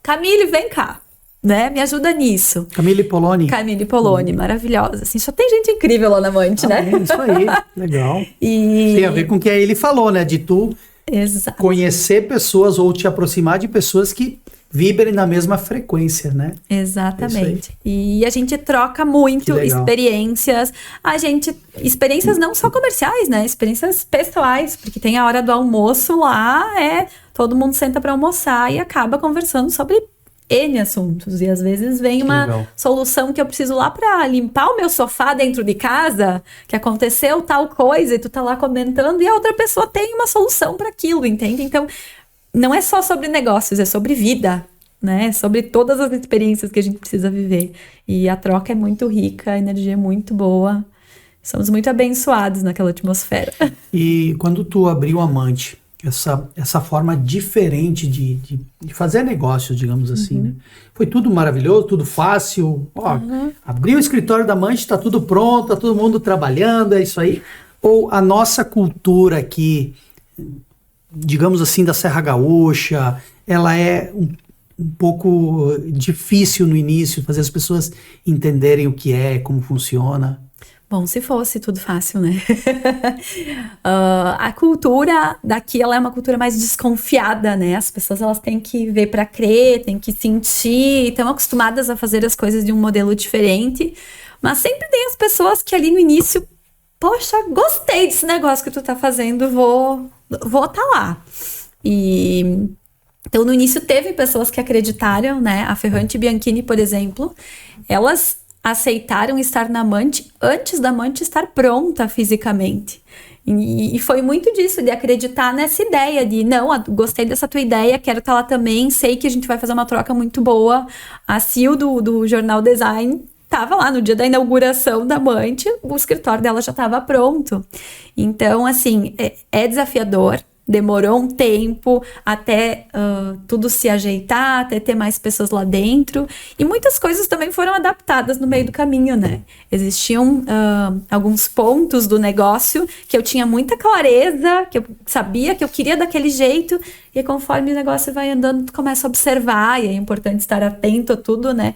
S3: Camille, vem cá, né? Me ajuda nisso.
S1: Camille Poloni.
S3: Maravilhosa. Assim, só tem gente incrível lá na Amante, né?
S1: Isso aí, legal.
S3: E...
S1: Tem a ver com o que ele falou, né? De tu
S3: Exato.
S1: conhecer pessoas ou te aproximar de pessoas que vibrem na mesma frequência, né?
S3: Exatamente. E a gente troca muito experiências. Experiências não só comerciais, né? Experiências pessoais, porque tem a hora do almoço lá, todo mundo senta para almoçar e acaba conversando sobre N assuntos. E às vezes vem uma solução que eu preciso lá para limpar o meu sofá dentro de casa, que aconteceu tal coisa e tu tá lá comentando e a outra pessoa tem uma solução para aquilo, entende? Então, não é só sobre negócios, é sobre vida, né? É sobre todas as experiências que a gente precisa viver. E a troca é muito rica, a energia é muito boa. Somos muito abençoados naquela atmosfera.
S1: E quando tu abriu a Amante, essa forma diferente de fazer negócios, digamos assim, né? Foi tudo maravilhoso, tudo fácil. Abriu o escritório da Amante, tá tudo pronto, tá todo mundo trabalhando, é isso aí. Ou a nossa cultura aqui, digamos assim, da Serra Gaúcha, ela é um pouco difícil no início, fazer as pessoas entenderem o que é, como funciona.
S3: Bom, se fosse tudo fácil, né? A cultura daqui, ela é uma cultura mais desconfiada, né? As pessoas, elas têm que ver para crer, têm que sentir, estão acostumadas a fazer as coisas de um modelo diferente, mas sempre tem as pessoas que ali no início, poxa, gostei desse negócio que tu tá fazendo, vou tá lá. Então, no início teve pessoas que acreditaram, né? A Ferrante Bianchini, por exemplo, elas aceitaram estar na Amante antes da Amante estar pronta fisicamente. E foi muito disso, de acreditar nessa ideia de, não, gostei dessa tua ideia, quero estar lá também, sei que a gente vai fazer uma troca muito boa. A Sil do Jornal Design estava lá no dia da inauguração da Amante, o escritório dela já estava pronto. Então, assim, é desafiador. Demorou um tempo até tudo se ajeitar, até ter mais pessoas lá dentro. E muitas coisas também foram adaptadas no meio do caminho, né? Existiam alguns pontos do negócio que eu tinha muita clareza, que eu sabia que eu queria daquele jeito. E conforme o negócio vai andando, tu começa a observar. E é importante estar atento a tudo, né?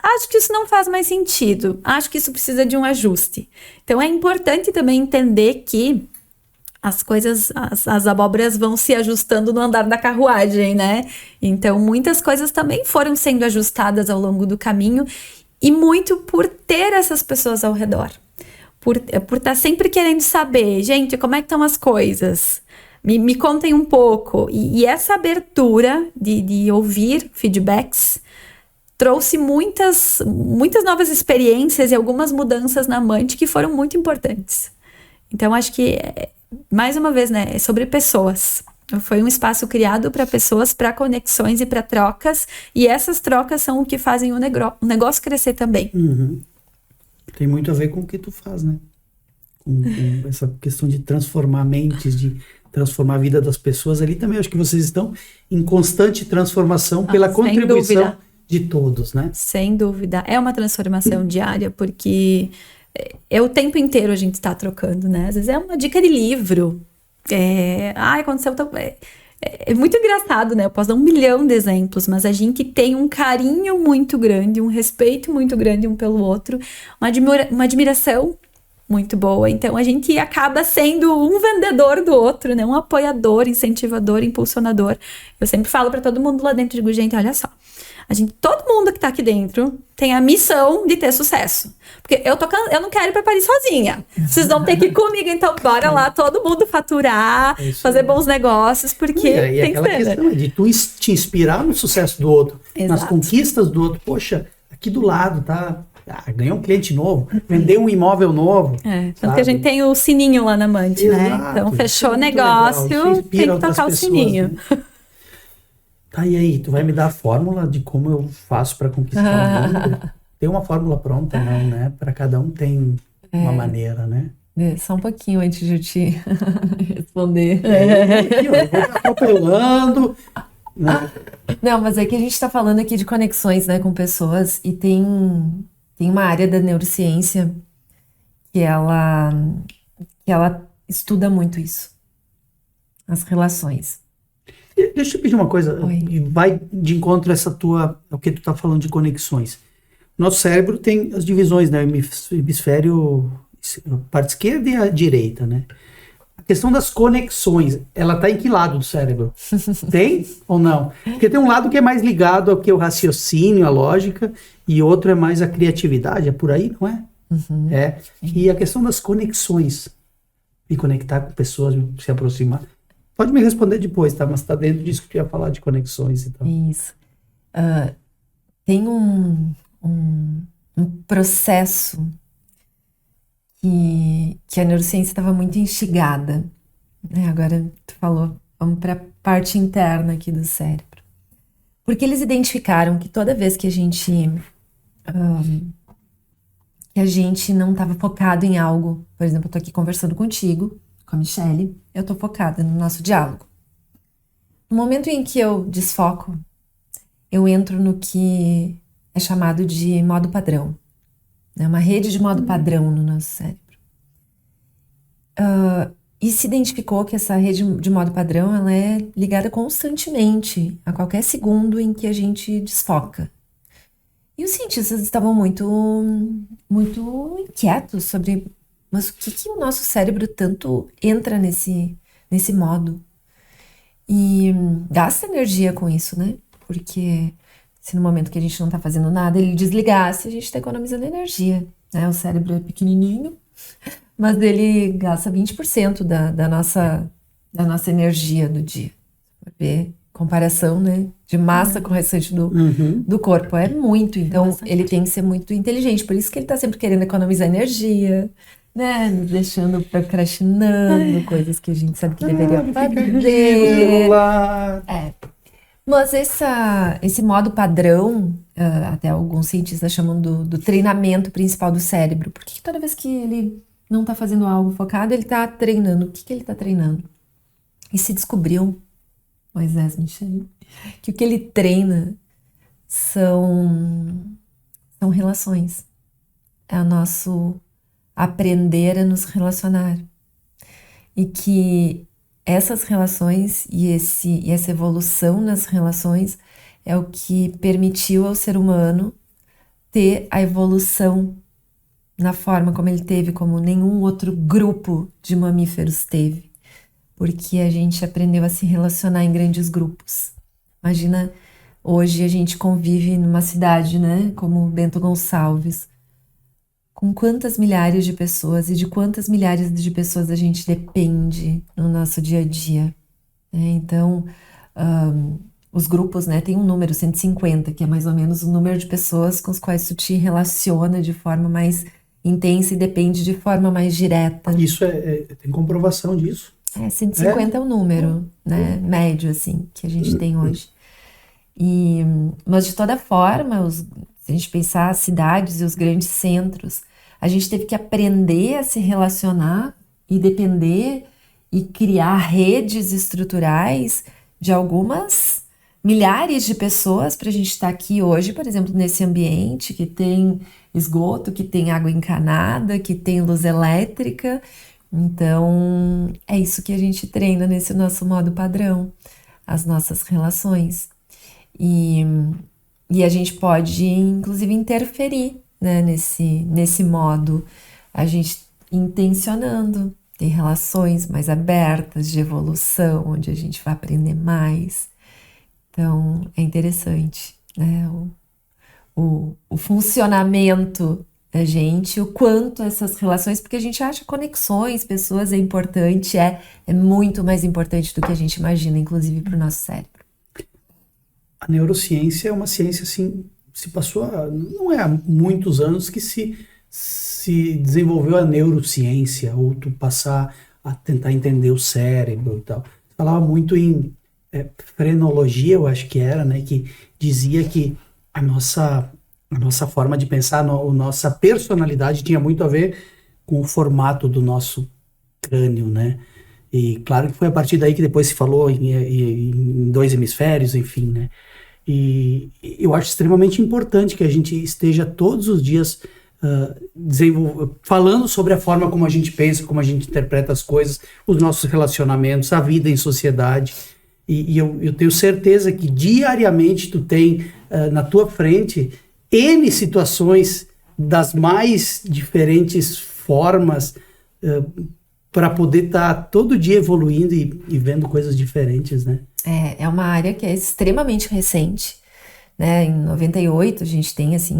S3: Acho que isso não faz mais sentido. Acho que isso precisa de um ajuste. Então, é importante também entender que as coisas, as abóboras vão se ajustando no andar da carruagem, né? Então, muitas coisas também foram sendo ajustadas ao longo do caminho e muito por ter essas pessoas ao redor. Por estar sempre querendo saber, gente, como é que estão as coisas? Me contem um pouco. E essa abertura de ouvir feedbacks trouxe muitas novas experiências e algumas mudanças na Amante que foram muito importantes. Então, acho que mais uma vez, né, é sobre pessoas. Foi um espaço criado para pessoas, para conexões e para trocas, e essas trocas são o que fazem o negócio crescer também.
S1: Tem muito a ver com o que tu faz, né? Com essa questão de transformar mentes, de transformar a vida das pessoas. Ali também acho que vocês estão em constante transformação pela contribuição de todos, né?
S3: Sem dúvida. É uma transformação diária, porque é o tempo inteiro a gente tá trocando, né? Às vezes é uma dica de livro. Aconteceu... É muito engraçado, né? Eu posso dar 1 milhão de exemplos, mas a gente tem um carinho muito grande, um respeito muito grande um pelo outro, uma admiração muito boa. Então, a gente acaba sendo um vendedor do outro, né? Um apoiador, incentivador, impulsionador. Eu sempre falo pra todo mundo lá dentro, digo, gente, olha só. Todo mundo que tá aqui dentro tem a missão de ter sucesso. Porque eu não quero ir pra Paris sozinha. Vocês vão ter que ir comigo, então bora lá, todo mundo faturar, fazer bons negócios, porque tem que ser.
S1: Questão de tu te inspirar no sucesso do outro, nas
S3: Exato.
S1: conquistas do outro. Poxa, aqui do lado, tá? Ganhou um cliente novo, vendeu um imóvel novo.
S3: Tanto que a gente tem o sininho lá na Mante, né? Então, fechou o negócio, tem que tocar o sininho.
S1: Né? Tá, e aí, tu vai me dar a fórmula de como eu faço para conquistar o mundo? Tem uma fórmula pronta, não, né? Para cada um tem uma maneira, né?
S2: Só um pouquinho antes de eu te responder.
S1: Aqui, ó, eu vou te atropelando. Né?
S2: Não, mas é que a gente está falando aqui de conexões, né, com pessoas, e tem uma área da neurociência que ela estuda muito isso, as relações.
S1: Deixa eu pedir uma coisa,
S2: Oi.
S1: vai de encontro a o que tu tá falando de conexões. Nosso cérebro tem as divisões, né? Hemisfério, parte esquerda e a direita, né? A questão das conexões, ela tá em que lado do cérebro? Tem ou não? Porque tem um lado que é mais ligado ao que é o raciocínio, a lógica, e outro é mais a criatividade, é por aí, não é?
S2: Uhum.
S1: É. E a questão das conexões, me conectar com pessoas, se aproximar. Pode me responder depois, tá? Mas tá dentro disso que eu ia falar de conexões e tal.
S2: Isso. Tem um processo que a neurociência estava muito instigada, né? Agora tu falou, vamos para a parte interna aqui do cérebro. Porque eles identificaram que toda vez que a gente não estava focado em algo, por exemplo, eu tô aqui conversando contigo, com a Michelle, eu tô focada no nosso diálogo. No momento em que eu desfoco, eu entro no que é chamado de modo padrão. É uma rede de modo padrão no nosso cérebro. E se identificou que essa rede de modo padrão ela é ligada constantemente a qualquer segundo em que a gente desfoca. E os cientistas estavam muito inquietos sobre mas o que o nosso cérebro tanto entra nesse modo e gasta energia com isso, né? Porque se no momento que a gente não tá fazendo nada, ele desligasse, a gente tá economizando energia, né? O cérebro é pequenininho, mas ele gasta 20% da nossa energia do dia. Por ver comparação, né? De massa com o restante do corpo. É muito, então ele tem que ser muito inteligente. Por isso que ele tá sempre querendo economizar energia, né? Nos deixando procrastinando coisas que a gente sabe que deveria fazer. Mas esse modo padrão, até alguns cientistas chamam do treinamento principal do cérebro. Porque toda vez que ele não está fazendo algo focado, ele está treinando. O que ele está treinando? E se descobriu, Moisés Michel, que o que ele treina são relações. É o nosso aprender a nos relacionar. E que essas relações e essa evolução nas relações é o que permitiu ao ser humano ter a evolução na forma como ele teve, como nenhum outro grupo de mamíferos teve. Porque a gente aprendeu a se relacionar em grandes grupos. Imagina, hoje a gente convive numa cidade, né, como Bento Gonçalves, com quantas milhares de pessoas e de quantas milhares de pessoas a gente depende no nosso dia a dia. Então, os grupos, né, tem um número, 150, que é mais ou menos o número de pessoas com as quais tu te relaciona de forma mais intensa e depende de forma mais direta.
S1: Isso tem comprovação disso.
S2: 150 é o número, né, médio, assim, que a gente tem hoje. Mas de toda forma, se a gente pensar as cidades e os grandes centros, a gente teve que aprender a se relacionar e depender e criar redes estruturais de algumas milhares de pessoas para a gente estar aqui hoje, por exemplo, nesse ambiente que tem esgoto, que tem água encanada, que tem luz elétrica. Então, é isso que a gente treina nesse nosso modo padrão, as nossas relações. E a gente pode, inclusive, interferir, né, nesse modo, a gente intencionando ter relações mais abertas, de evolução, onde a gente vai aprender mais. Então, é interessante, né, o funcionamento da gente, o quanto essas relações, porque a gente acha conexões, pessoas é importante, é muito mais importante do que a gente imagina, inclusive para o nosso cérebro.
S1: A neurociência é uma ciência, assim, não é há muitos anos que se desenvolveu a neurociência, ou tu passar a tentar entender o cérebro e tal. Falava muito em frenologia, eu acho que era, né, que dizia que a nossa forma de pensar, a nossa personalidade tinha muito a ver com o formato do nosso crânio, né? E claro que foi a partir daí que depois se falou em 2 hemisférios, enfim, né? E eu acho extremamente importante que a gente esteja todos os dias falando sobre a forma como a gente pensa, como a gente interpreta as coisas, os nossos relacionamentos, a vida em sociedade. E eu tenho certeza que diariamente tu tem na tua frente N situações das mais diferentes formas para poder estar todo dia evoluindo e vendo coisas diferentes, né?
S2: É uma área que é extremamente recente, né? Em 98 a gente tem, assim,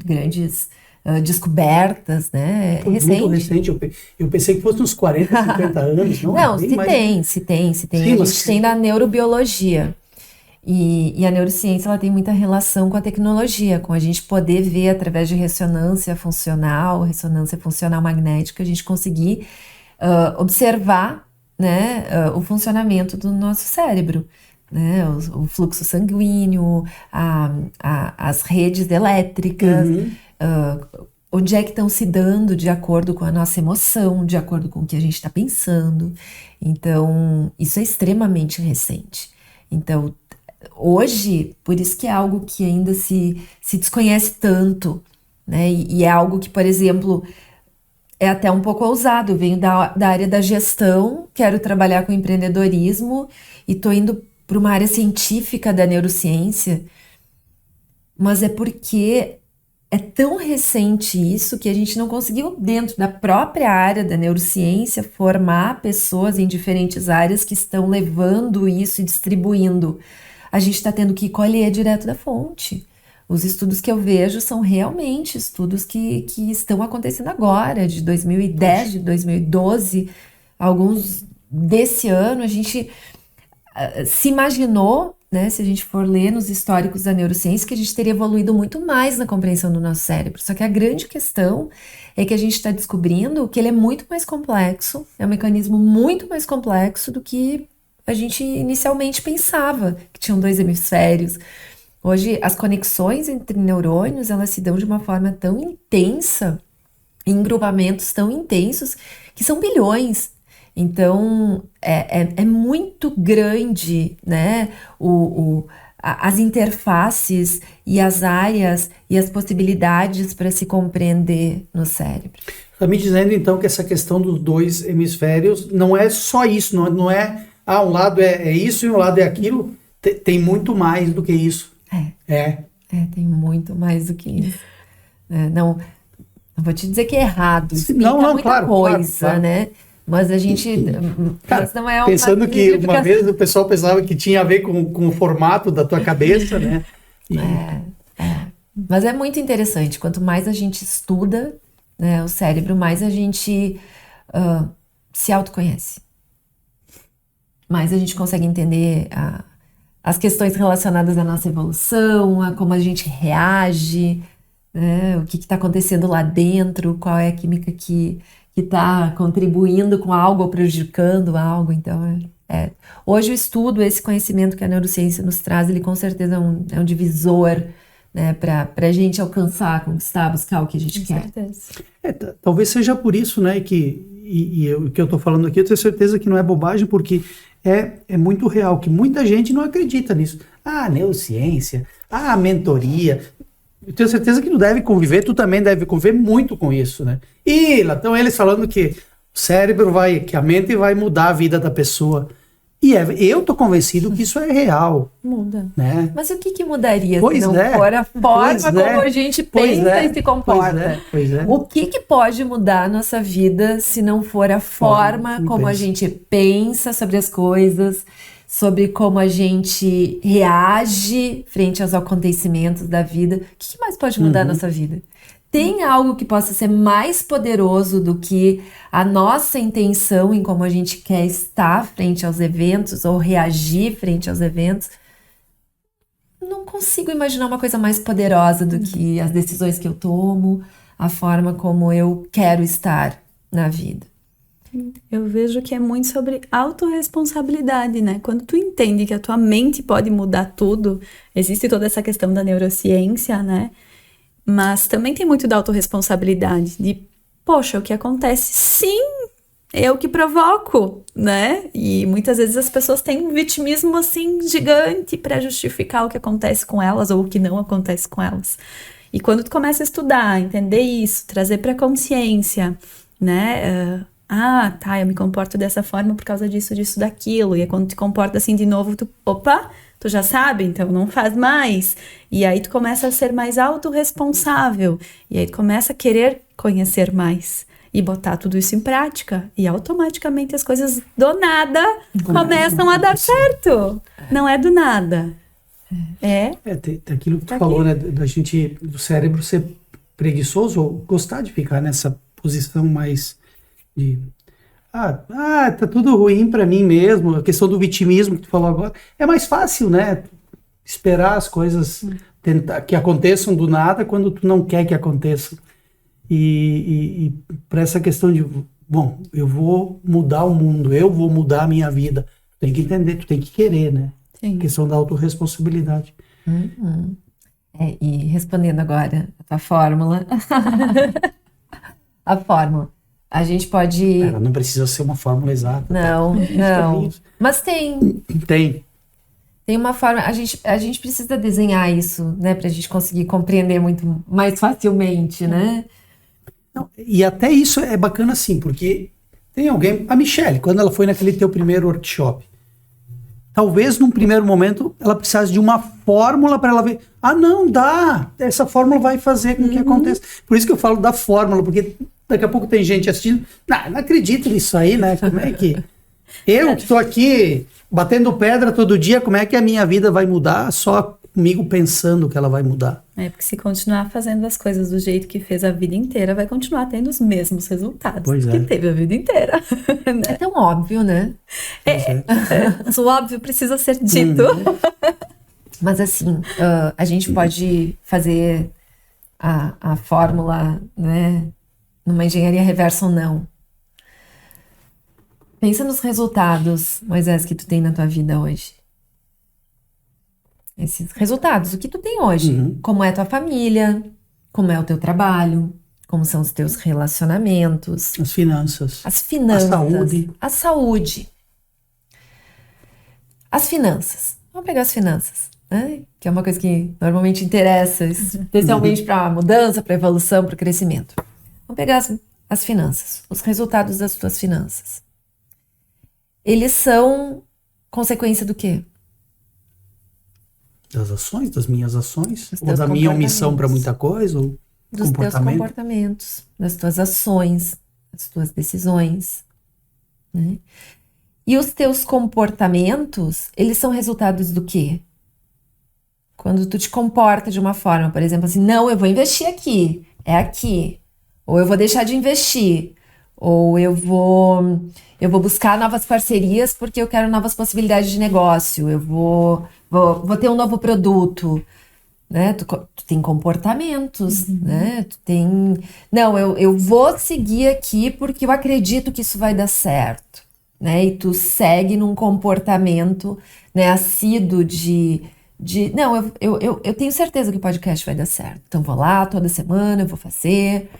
S2: grandes descobertas, né?
S1: Foi muito recente. Eu pensei que fosse uns 40, 50 anos.
S2: Não, se tem. Sim, a gente tem da neurobiologia. E a neurociência, ela tem muita relação com a tecnologia, com a gente poder ver através de ressonância funcional magnética, a gente conseguir observar, né, o funcionamento do nosso cérebro, né, o fluxo sanguíneo, as redes elétricas, onde é que estão se dando de acordo com a nossa emoção, de acordo com o que a gente está pensando. Então, isso é extremamente recente. Então, hoje, por isso que é algo que ainda se desconhece tanto, né? E é algo que, por exemplo, é até um pouco ousado. Eu venho da área da gestão, quero trabalhar com empreendedorismo e estou indo para uma área científica da neurociência, mas é porque é tão recente isso que a gente não conseguiu, dentro da própria área da neurociência, formar pessoas em diferentes áreas que estão levando isso e distribuindo. A gente está tendo que colher direto da fonte. Os estudos que eu vejo são realmente estudos que estão acontecendo agora, de 2010, de 2012, alguns desse ano. A gente se imaginou, né, se a gente for ler nos históricos da neurociência, que a gente teria evoluído muito mais na compreensão do nosso cérebro. Só que a grande questão é que a gente está descobrindo que ele é muito mais complexo, é um mecanismo muito mais complexo do que a gente inicialmente pensava, que tinham 2 hemisférios. Hoje, as conexões entre neurônios, elas se dão de uma forma tão intensa, em grupamentos tão intensos, que são bilhões. Então, é muito grande, né, as interfaces e as áreas e as possibilidades para se compreender no cérebro.
S1: Está me dizendo, então, que essa questão dos 2 hemisférios não é só isso, não é um lado é isso e um lado é aquilo, tem muito mais do que isso.
S2: Tem muito mais do que isso. Não vou te dizer que é errado, explica muita
S1: claro,
S2: coisa,
S1: claro.
S2: né? Mas a gente...
S1: Cara,
S2: não é
S1: pensando que uma vez o pessoal pensava que tinha a ver com o formato da tua cabeça, né?
S2: Mas é muito interessante. Quanto mais a gente estuda, né, o cérebro, mais a gente se autoconhece. Mais a gente consegue entender as questões relacionadas à nossa evolução, a como a gente reage, né, o que está acontecendo lá dentro, qual é a química que está contribuindo com algo ou prejudicando algo. Então, hoje o estudo, esse conhecimento que a neurociência nos traz, ele com certeza é um divisor, né, para a gente alcançar, conquistar, buscar o que a gente quer.
S1: Talvez seja por isso, né, que o que eu estou falando aqui, eu tenho certeza que não é bobagem, porque é muito real, que muita gente não acredita nisso. Ah, neurociência, mentoria. Eu tenho certeza que tu deve conviver, tu também deve conviver muito com isso, né? E lá estão eles falando que o cérebro que a mente vai mudar a vida da pessoa. E eu tô convencido que isso é real.
S3: Muda.
S1: Né?
S2: Mas o que mudaria
S1: Pois
S2: se não
S1: é.
S2: for a forma
S1: Pois
S2: como
S1: é.
S2: a gente
S1: Pois
S2: pensa
S1: é.
S2: e se comporta?
S1: Pois é.
S2: O que pode mudar a nossa vida se não for a forma como a gente pensa sobre as coisas, sobre como a gente reage frente aos acontecimentos da vida? O que mais pode mudar a nossa vida? Tem algo que possa ser mais poderoso do que a nossa intenção em como a gente quer estar frente aos eventos ou reagir frente aos eventos? Não consigo imaginar uma coisa mais poderosa do que as decisões que eu tomo, a forma como eu quero estar na vida.
S3: Eu vejo que é muito sobre autorresponsabilidade, né? Quando tu entende que a tua mente pode mudar tudo, existe toda essa questão da neurociência, né? Mas também tem muito da autorresponsabilidade, de, poxa, o que acontece? Sim, eu que provoco, né? E muitas vezes as pessoas têm um vitimismo, assim, gigante para justificar o que acontece com elas ou o que não acontece com elas. E quando tu começa a estudar, entender isso, trazer para consciência, né? Eu me comporto dessa forma por causa disso, disso, daquilo. E aí quando tu te comporta assim de novo, tu já sabe, então não faz mais. E aí tu começa a ser mais autorresponsável. E aí tu começa a querer conhecer mais. E botar tudo isso em prática. E automaticamente as coisas do nada começam a dar certo. Não é do nada.
S1: Tem aquilo que tu falou, né? Do cérebro ser preguiçoso ou gostar de ficar nessa posição mais de... tá tudo ruim pra mim mesmo. A questão do vitimismo que tu falou agora. É mais fácil, né? Esperar as coisas tentar que aconteçam do nada quando tu não quer que aconteçam. E para essa questão de, eu vou mudar o mundo, eu vou mudar a minha vida. Tu tem que entender, tu tem que querer, né?
S3: Sim.
S1: A questão da autorresponsabilidade.
S2: E respondendo agora a tua fórmula. A fórmula. A gente pode...
S1: Ela não precisa ser uma fórmula exata.
S2: Não. Mas tem. Tem uma forma... A gente precisa desenhar isso, né? Pra gente conseguir compreender muito mais facilmente, né?
S1: Não, e até isso é bacana assim, porque tem alguém... A Michelle, quando ela foi naquele teu primeiro workshop, talvez num primeiro momento ela precisasse de uma fórmula para ela ver. Não dá! Essa fórmula vai fazer com que aconteça. Por isso que eu falo da fórmula, porque... Daqui a pouco tem gente assistindo. Não acredito nisso aí, né? Como é que... Eu que estou aqui batendo pedra todo dia, como é que a minha vida vai mudar só comigo pensando que ela vai mudar?
S3: Porque se continuar fazendo as coisas do jeito que fez a vida inteira, vai continuar tendo os mesmos resultados que teve a vida inteira.
S2: É tão óbvio, né?
S3: Mas o óbvio precisa ser dito.
S2: Mas assim, a gente pode fazer a fórmula, né? Numa engenharia reversa ou não. Pensa nos resultados, Moisés, que tu tem na tua vida hoje. Esses resultados, o que tu tem hoje. Como é a tua família, como é o teu trabalho, como são os teus relacionamentos.
S1: As finanças.
S2: As finanças.
S1: A saúde.
S2: A saúde. As finanças. Vamos pegar as finanças, né? Que é uma coisa que normalmente interessa, especialmente para mudança, para evolução, para o crescimento. Vamos pegar as finanças, os resultados das tuas finanças. Eles são consequência do quê?
S1: Das ações, das minhas ações? Ou da minha omissão para muita coisa? Ou
S2: dos teus comportamentos, das tuas ações, das tuas decisões. Né? E os teus comportamentos, eles são resultados do quê? Quando tu te comporta de uma forma, por exemplo, assim, não, eu vou investir aqui, é aqui. Ou eu vou deixar de investir, ou eu vou buscar novas parcerias porque eu quero novas possibilidades de negócio, eu vou ter um novo produto, né? Tu tem comportamentos, né? Tu tem... Não, eu vou seguir aqui porque eu acredito que isso vai dar certo, né? E tu segue num comportamento, né, assíduo não, eu tenho certeza que o podcast vai dar certo, então vou lá toda semana, eu vou fazer...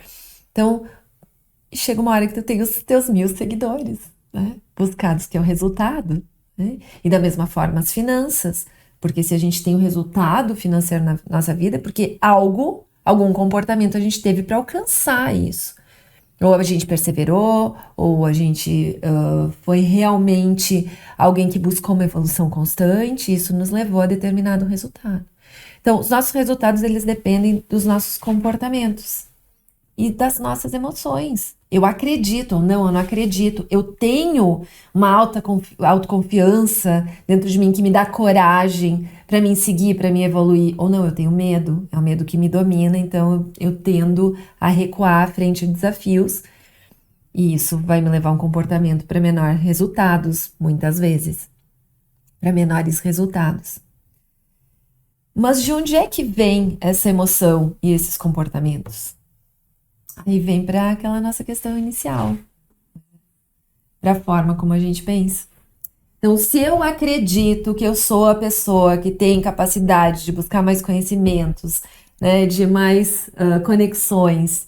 S2: Então, chega uma hora que tu tem os teus 1000 seguidores, né? Buscados, que é o resultado. né? E da mesma forma as finanças, porque se a gente tem o resultado financeiro na nossa vida, é porque algum comportamento a gente teve para alcançar isso. Ou a gente perseverou, ou a gente foi realmente alguém que buscou uma evolução constante, e isso nos levou a determinado resultado. Então, os nossos resultados, eles dependem dos nossos comportamentos e das nossas emoções. Eu acredito ou não, eu não acredito. Eu tenho uma autoconfiança dentro de mim que me dá coragem para mim seguir, para mim evoluir. Ou não, eu tenho medo. É o medo que me domina, então eu tendo a recuar frente a desafios. E isso vai me levar a um comportamento para menores resultados, muitas vezes. Para menores resultados. Mas de onde é que vem essa emoção e esses comportamentos? Aí vem para aquela nossa questão inicial, para a forma como a gente pensa. Então, se eu acredito que eu sou a pessoa que tem capacidade de buscar mais conhecimentos, né, de mais conexões,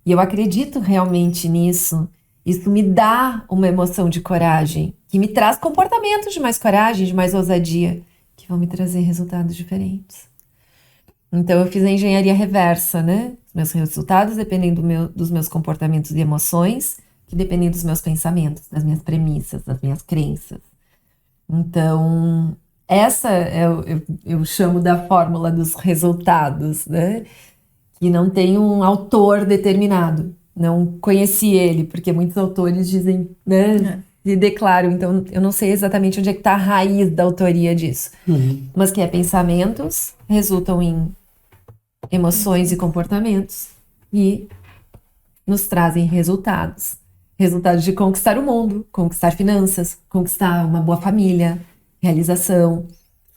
S2: e eu acredito realmente nisso, isso me dá uma emoção de coragem, que me traz comportamentos de mais coragem, de mais ousadia, que vão me trazer resultados diferentes. Então, eu fiz a engenharia reversa, né? Os meus resultados dependem dos meus comportamentos e emoções, que dependem dos meus pensamentos, das minhas premissas, das minhas crenças. Então, essa eu chamo da fórmula dos resultados, né? Que não tem um autor determinado. Não conheci ele, porque muitos autores dizem, né? E declaram, então eu não sei exatamente onde é que está a raiz da autoria disso. Mas que pensamentos resultam em emoções e comportamentos e nos trazem resultados. Resultados de conquistar o mundo, conquistar finanças, conquistar uma boa família, realização,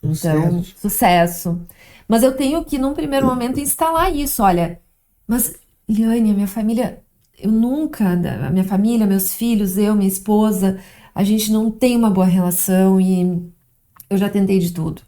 S2: então, sucesso. Mas eu tenho que, num primeiro momento, instalar isso. Olha, mas, Liane, a minha família, a minha família, meus filhos, minha esposa, a gente não tem uma boa relação e eu já tentei de tudo,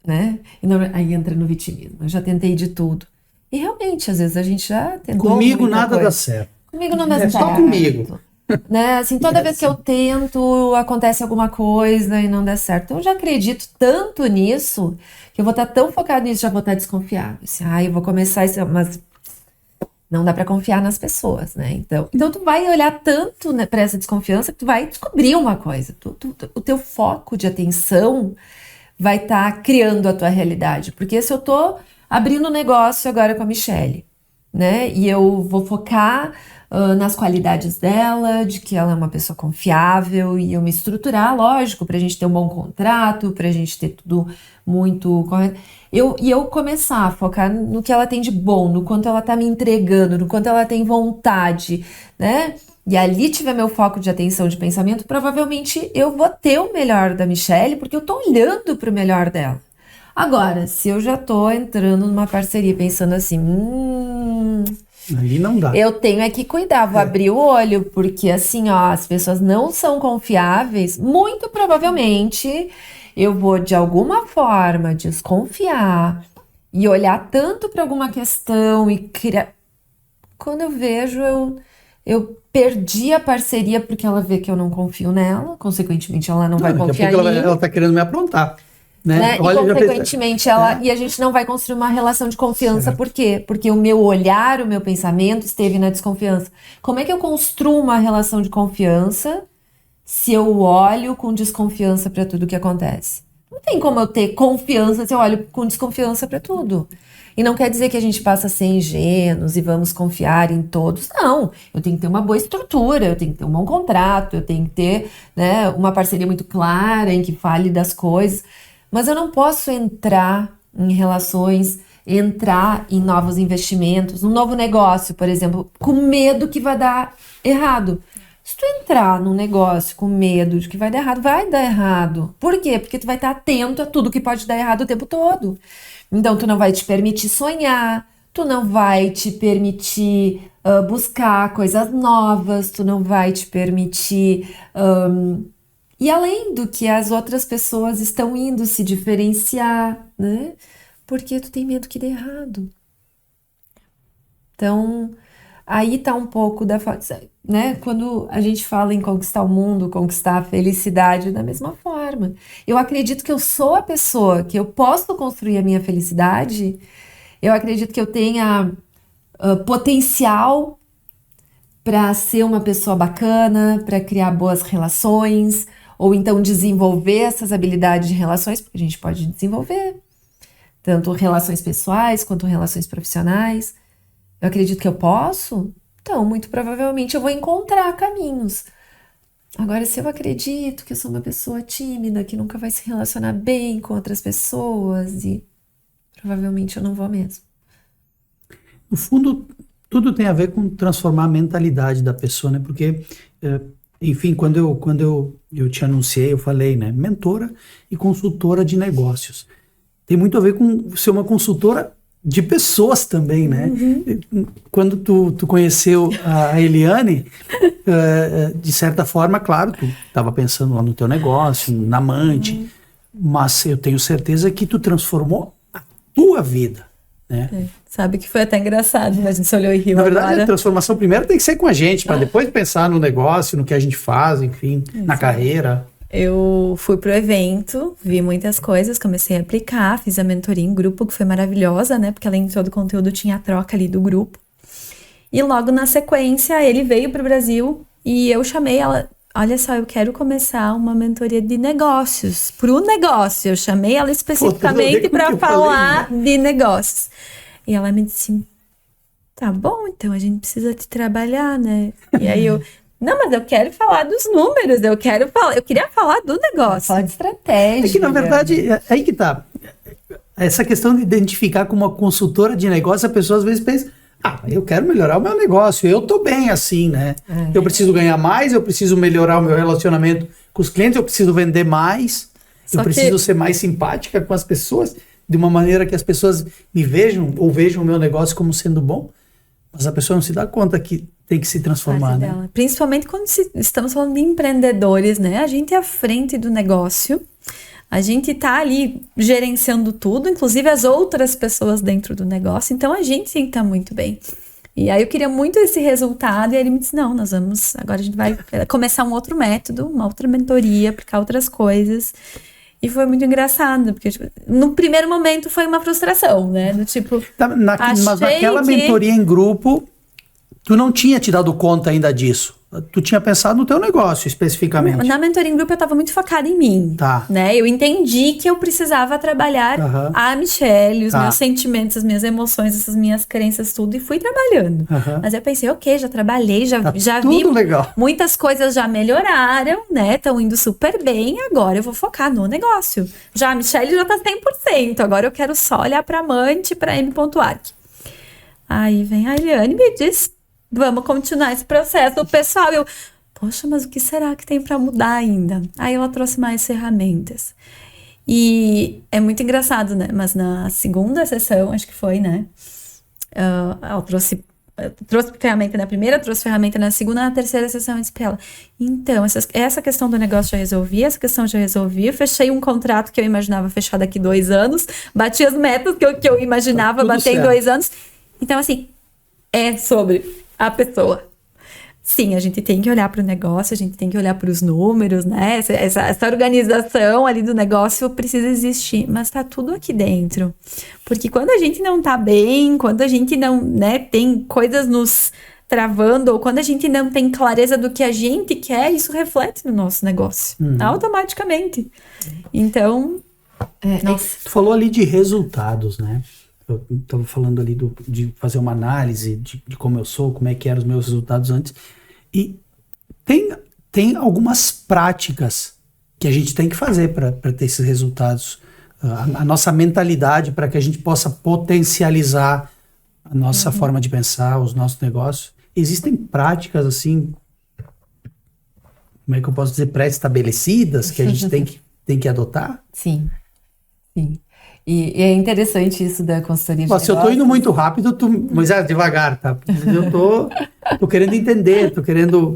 S2: né? E não, aí entra no vitimismo, eu já tentei de tudo. E realmente, às vezes a gente já tentou.
S1: Comigo nada dá certo.
S2: Comigo não dá certo.
S1: Só comigo.
S2: Né? Assim, toda vez que eu tento, acontece alguma coisa e não dá certo. Eu já acredito tanto nisso que eu vou estar tão focado nisso, já vou estar desconfiado. Assim, eu vou começar isso, mas não dá para confiar nas pessoas, né? Então tu vai olhar tanto, né, para essa desconfiança que tu vai descobrir uma coisa. O teu foco de atenção vai estar criando a tua realidade. Porque se eu tô abrindo um negócio agora com a Michelle, né? E eu vou focar nas qualidades dela, de que ela é uma pessoa confiável, e eu me estruturar, lógico, pra gente ter um bom contrato, pra gente ter tudo muito correto. E eu começar a focar no que ela tem de bom, no quanto ela tá me entregando, no quanto ela tem vontade, né? E ali tiver meu foco de atenção, de pensamento, provavelmente eu vou ter o melhor da Michelle, porque eu tô olhando pro melhor dela. Agora, se eu já tô entrando numa parceria pensando assim,
S1: ali não dá.
S2: Eu tenho que cuidar, vou abrir o olho, porque assim, ó, as pessoas não são confiáveis, muito provavelmente eu vou de alguma forma desconfiar e olhar tanto para alguma questão e criar. Quando eu vejo, eu perdi a parceria porque ela vê que eu não confio nela, consequentemente ela não vai confiar em mim.
S1: Ela tá querendo me aprontar. Né?
S2: E consequentemente e a gente não vai construir uma relação de confiança. Certo. Por quê? Porque o meu olhar, o meu pensamento esteve na desconfiança. Como é que eu construo uma relação de confiança se eu olho com desconfiança para tudo que acontece? Não tem como eu ter confiança se eu olho com desconfiança para tudo. E não quer dizer que a gente passa a ser ingênuos e vamos confiar em todos. Não, eu tenho que ter uma boa estrutura, eu tenho que ter um bom contrato, eu tenho que ter, né, uma parceria muito clara em que fale das coisas. Mas eu não posso entrar em relações, entrar em novos investimentos, um novo negócio, por exemplo, com medo que vai dar errado. Se tu entrar num negócio com medo de que vai dar errado, vai dar errado. Por quê? Porque tu vai estar atento a tudo que pode dar errado o tempo todo. Então, tu não vai te permitir sonhar, tu não vai te permitir buscar coisas novas, tu não vai te permitir... E além do que as outras pessoas estão indo se diferenciar, né? Porque tu tem medo que dê errado. Então, aí tá um pouco né? Quando a gente fala em conquistar o mundo, conquistar a felicidade, da mesma forma. Eu acredito que eu sou a pessoa, que eu posso construir a minha felicidade. Eu acredito que eu tenha potencial para ser uma pessoa bacana, para criar boas relações, ou então desenvolver essas habilidades de relações, porque a gente pode desenvolver tanto relações pessoais quanto relações profissionais. Eu acredito que eu posso, então muito provavelmente eu vou encontrar caminhos. Agora, se eu acredito que eu sou uma pessoa tímida, que nunca vai se relacionar bem com outras pessoas, e provavelmente eu não vou mesmo.
S1: No fundo, tudo tem a ver com transformar a mentalidade da pessoa, né? Porque, enfim, quando eu te anunciei, eu falei, né? Mentora e consultora de negócios. Tem muito a ver com ser uma consultora de pessoas também, né? Quando tu conheceu a Eliane, de certa forma, claro, tu estava pensando lá no teu negócio, na amante, mas eu tenho certeza que tu transformou a tua vida, né?
S3: Sabe que foi até engraçado, mas a gente se olhou e riu.
S1: Na verdade,
S3: agora.
S1: a transformação primeiro tem que ser com a gente, para depois pensar no negócio, no que a gente faz, enfim, na carreira.
S3: Eu fui pro evento, vi muitas coisas, comecei a aplicar, fiz a mentoria em grupo, que foi maravilhosa, né? Porque além de todo o conteúdo, tinha a troca ali do grupo. E logo na sequência, ele veio pro Brasil e eu chamei ela. Olha só, eu quero começar uma mentoria de negócios, pro negócio. Eu chamei ela especificamente para falar de negócios. E ela me disse, tá bom, então a gente precisa te trabalhar, né? E aí eu... Não, mas eu quero falar dos números, eu queria falar do negócio.
S2: Falar de estratégia.
S1: É que, na verdade, aí que tá. Essa questão de identificar como uma consultora de negócio, a pessoa às vezes pensa, eu quero melhorar o meu negócio, eu tô bem assim, né? Eu preciso ganhar mais, eu preciso melhorar o meu relacionamento com os clientes, eu preciso vender mais, eu preciso ser mais simpática com as pessoas, de uma maneira que as pessoas me vejam, ou vejam o meu negócio como sendo bom, mas a pessoa não se dá conta que tem que se transformar, né?
S3: Principalmente quando estamos falando de empreendedores, né? A gente é à frente do negócio, a gente tá ali gerenciando tudo, inclusive as outras pessoas dentro do negócio, então a gente tem que estar muito bem. E aí eu queria muito esse resultado, e aí ele me disse, não, agora a gente vai começar um outro método, uma outra mentoria, aplicar outras coisas. E foi muito engraçado, porque tipo, no primeiro momento foi uma frustração, né? Do tipo,
S1: mas naquela mentoria em grupo, tu não tinha te dado conta ainda disso. Tu tinha pensado no teu negócio, especificamente.
S3: Na mentoria em grupo eu estava muito focada em mim, né? Eu entendi que eu precisava trabalhar a Michelle, os meus sentimentos, as minhas emoções, essas minhas crenças, tudo, e fui trabalhando. Mas eu pensei, ok, já trabalhei, já vi,
S1: legal.
S3: Muitas coisas já melhoraram, né? Estão indo super bem, agora eu vou focar no negócio. Já a Michelle já tá 100%, agora eu quero só olhar pra amante, pra M.Arc. Aí vem a Eliane e me diz, vamos continuar esse processo. O pessoal, poxa, mas o que será que tem para mudar ainda? Aí ela trouxe mais ferramentas. E é muito engraçado, né? Mas na segunda sessão, acho que foi, né? Ela trouxe ferramenta na primeira, trouxe ferramenta na segunda, na terceira sessão eu disse pra ela, então, essa questão do negócio já resolvi, essa questão já resolvi, eu fechei um contrato que eu imaginava fechar daqui 2 anos, bati as metas que eu imaginava bater em 2 anos. Então, assim, é sobre a pessoa. Sim, a gente tem que olhar para o negócio, a gente tem que olhar para os números, né? Essa organização ali do negócio precisa existir, mas tá tudo aqui dentro. Porque quando a gente não tá bem, quando a gente não, né, tem coisas nos travando, ou quando a gente não tem clareza do que a gente quer, isso reflete no nosso negócio, automaticamente. Então,
S1: tu falou ali de resultados, né? Eu estava falando ali de fazer uma análise de como eu sou, como é que eram os meus resultados antes. E tem algumas práticas que a gente tem que fazer para ter esses resultados. A nossa mentalidade para que a gente possa potencializar a nossa forma de pensar, os nossos negócios. Existem práticas assim, como é que eu posso dizer, pré-estabelecidas que a gente tem que adotar?
S2: Sim. E é interessante isso da consultoria de negócios.
S1: Se eu tô indo muito rápido, mas devagar, tá? Eu tô querendo entender, tô querendo...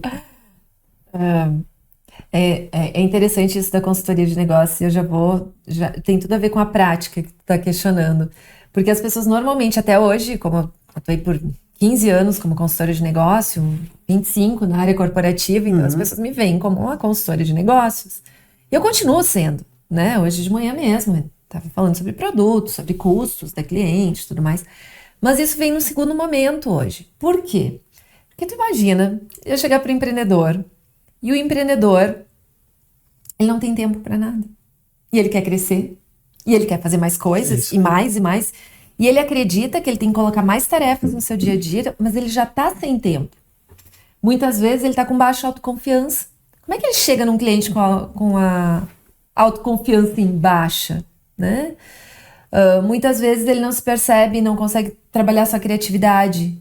S2: É interessante isso da consultoria de negócios. Tem tudo a ver com a prática que tu tá questionando. Porque as pessoas normalmente, até hoje, como eu tô aí por 15 anos como consultora de negócio, 25 na área corporativa, então as pessoas me veem como uma consultora de negócios. E eu continuo sendo, né? Hoje de manhã mesmo, estava falando sobre produtos, sobre custos da cliente e tudo mais. Mas isso vem no segundo momento hoje. Por quê? Porque tu imagina eu chegar para o empreendedor e o empreendedor, ele não tem tempo para nada. E ele quer crescer, e ele quer fazer mais coisas, e mais e mais. E ele acredita que ele tem que colocar mais tarefas no seu dia a dia, mas ele já está sem tempo. Muitas vezes ele está com baixa autoconfiança. Como é que ele chega num cliente com a autoconfiança em baixa, né? Muitas vezes ele não se percebe, não consegue trabalhar sua criatividade.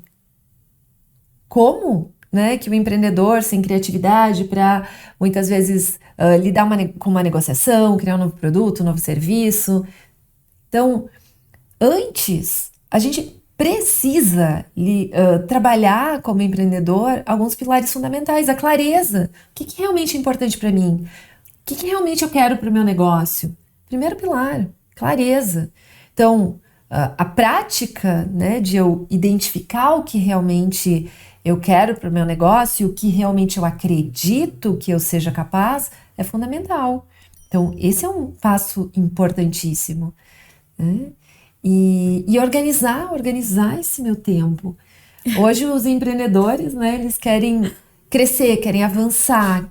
S2: Como, né, que o empreendedor sem criatividade para muitas vezes lidar com uma negociação, criar um novo produto, um novo serviço. Então, antes, a gente precisa trabalhar como empreendedor alguns pilares fundamentais. A clareza. O que realmente é importante para mim? O que realmente eu quero para o meu negócio? Primeiro pilar, clareza. Então, a prática, né, de eu identificar o que realmente eu quero para o meu negócio, o que realmente eu acredito que eu seja capaz, é fundamental. Então, esse é um passo importantíssimo, né? E organizar esse meu tempo. Hoje os empreendedores, né, eles querem crescer, querem avançar,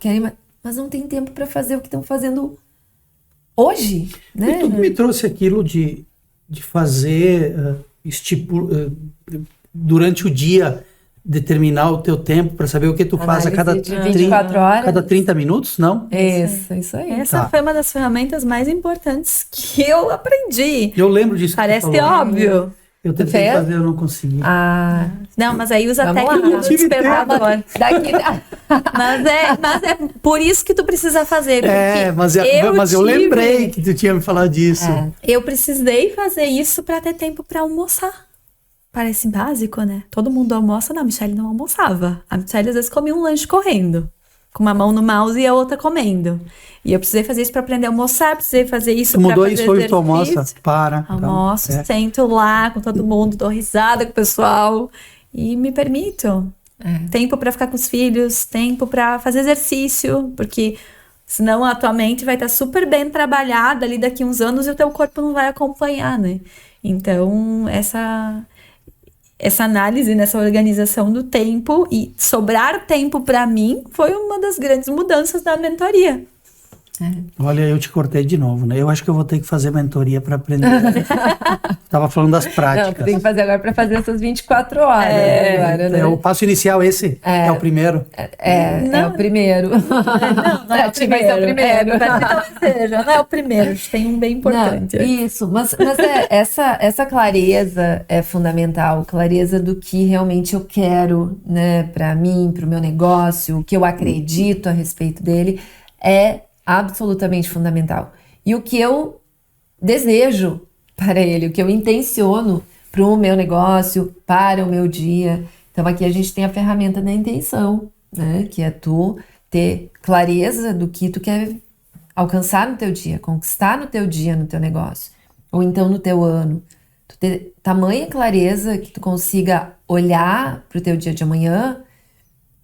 S2: mas não tem tempo para fazer o que estão fazendo hoje, né?
S1: E tu me trouxe aquilo de fazer durante o dia, determinar o teu tempo para saber o que tu faz a cada
S2: 24 horas.
S1: Cada 30 minutos, não?
S2: Isso aí.
S3: Essa foi uma das ferramentas mais importantes que eu aprendi.
S1: Eu lembro disso.
S3: Parece óbvio.
S1: Eu tentei fazer, eu não consegui.
S3: Não, mas aí usa a
S2: Vamos
S3: técnica
S2: lá.
S3: do despertador. Mas é por isso que tu precisa fazer.
S1: Mas eu lembrei que tu tinha me falado disso.
S3: Eu precisei fazer isso para ter tempo para almoçar. Parece básico, né? Todo mundo almoça. Não, a Michelle não almoçava. A Michelle às vezes comia um lanche correndo, com uma mão no mouse e a outra comendo. E eu precisei fazer isso para aprender a almoçar, precisei fazer isso para fazer exercício. Mudou isso, tu almoça?
S1: Almoço,
S3: sento lá com todo mundo, dou risada com o pessoal e me permito. Tempo para ficar com os filhos, tempo para fazer exercício, porque senão a tua mente vai estar super bem trabalhada ali daqui uns anos e o teu corpo não vai acompanhar, né? Então, essa análise, nessa organização do tempo e sobrar tempo para mim foi uma das grandes mudanças da mentoria.
S1: Olha, eu te cortei de novo, né? Eu acho que eu vou ter que fazer mentoria para aprender. Tava falando das práticas.
S2: Não, tem que fazer agora para fazer essas 24 horas. Agora, né?
S1: O passo inicial esse? É o primeiro?
S2: É o primeiro.
S3: Não é o primeiro. Vai ser o primeiro. Não é o primeiro. Tem um bem importante.
S2: Não, isso, mas essa clareza é fundamental. Clareza do que realmente eu quero, né, para mim, para o meu negócio, o que eu acredito a respeito dele é absolutamente fundamental. E o que eu desejo para ele, o que eu intenciono para o meu negócio, para o meu dia. Então aqui a gente tem a ferramenta da intenção, né? Que é tu ter clareza do que tu quer alcançar no teu dia, conquistar no teu dia, no teu negócio. Ou então no teu ano. Tu ter tamanha clareza que tu consiga olhar para o teu dia de amanhã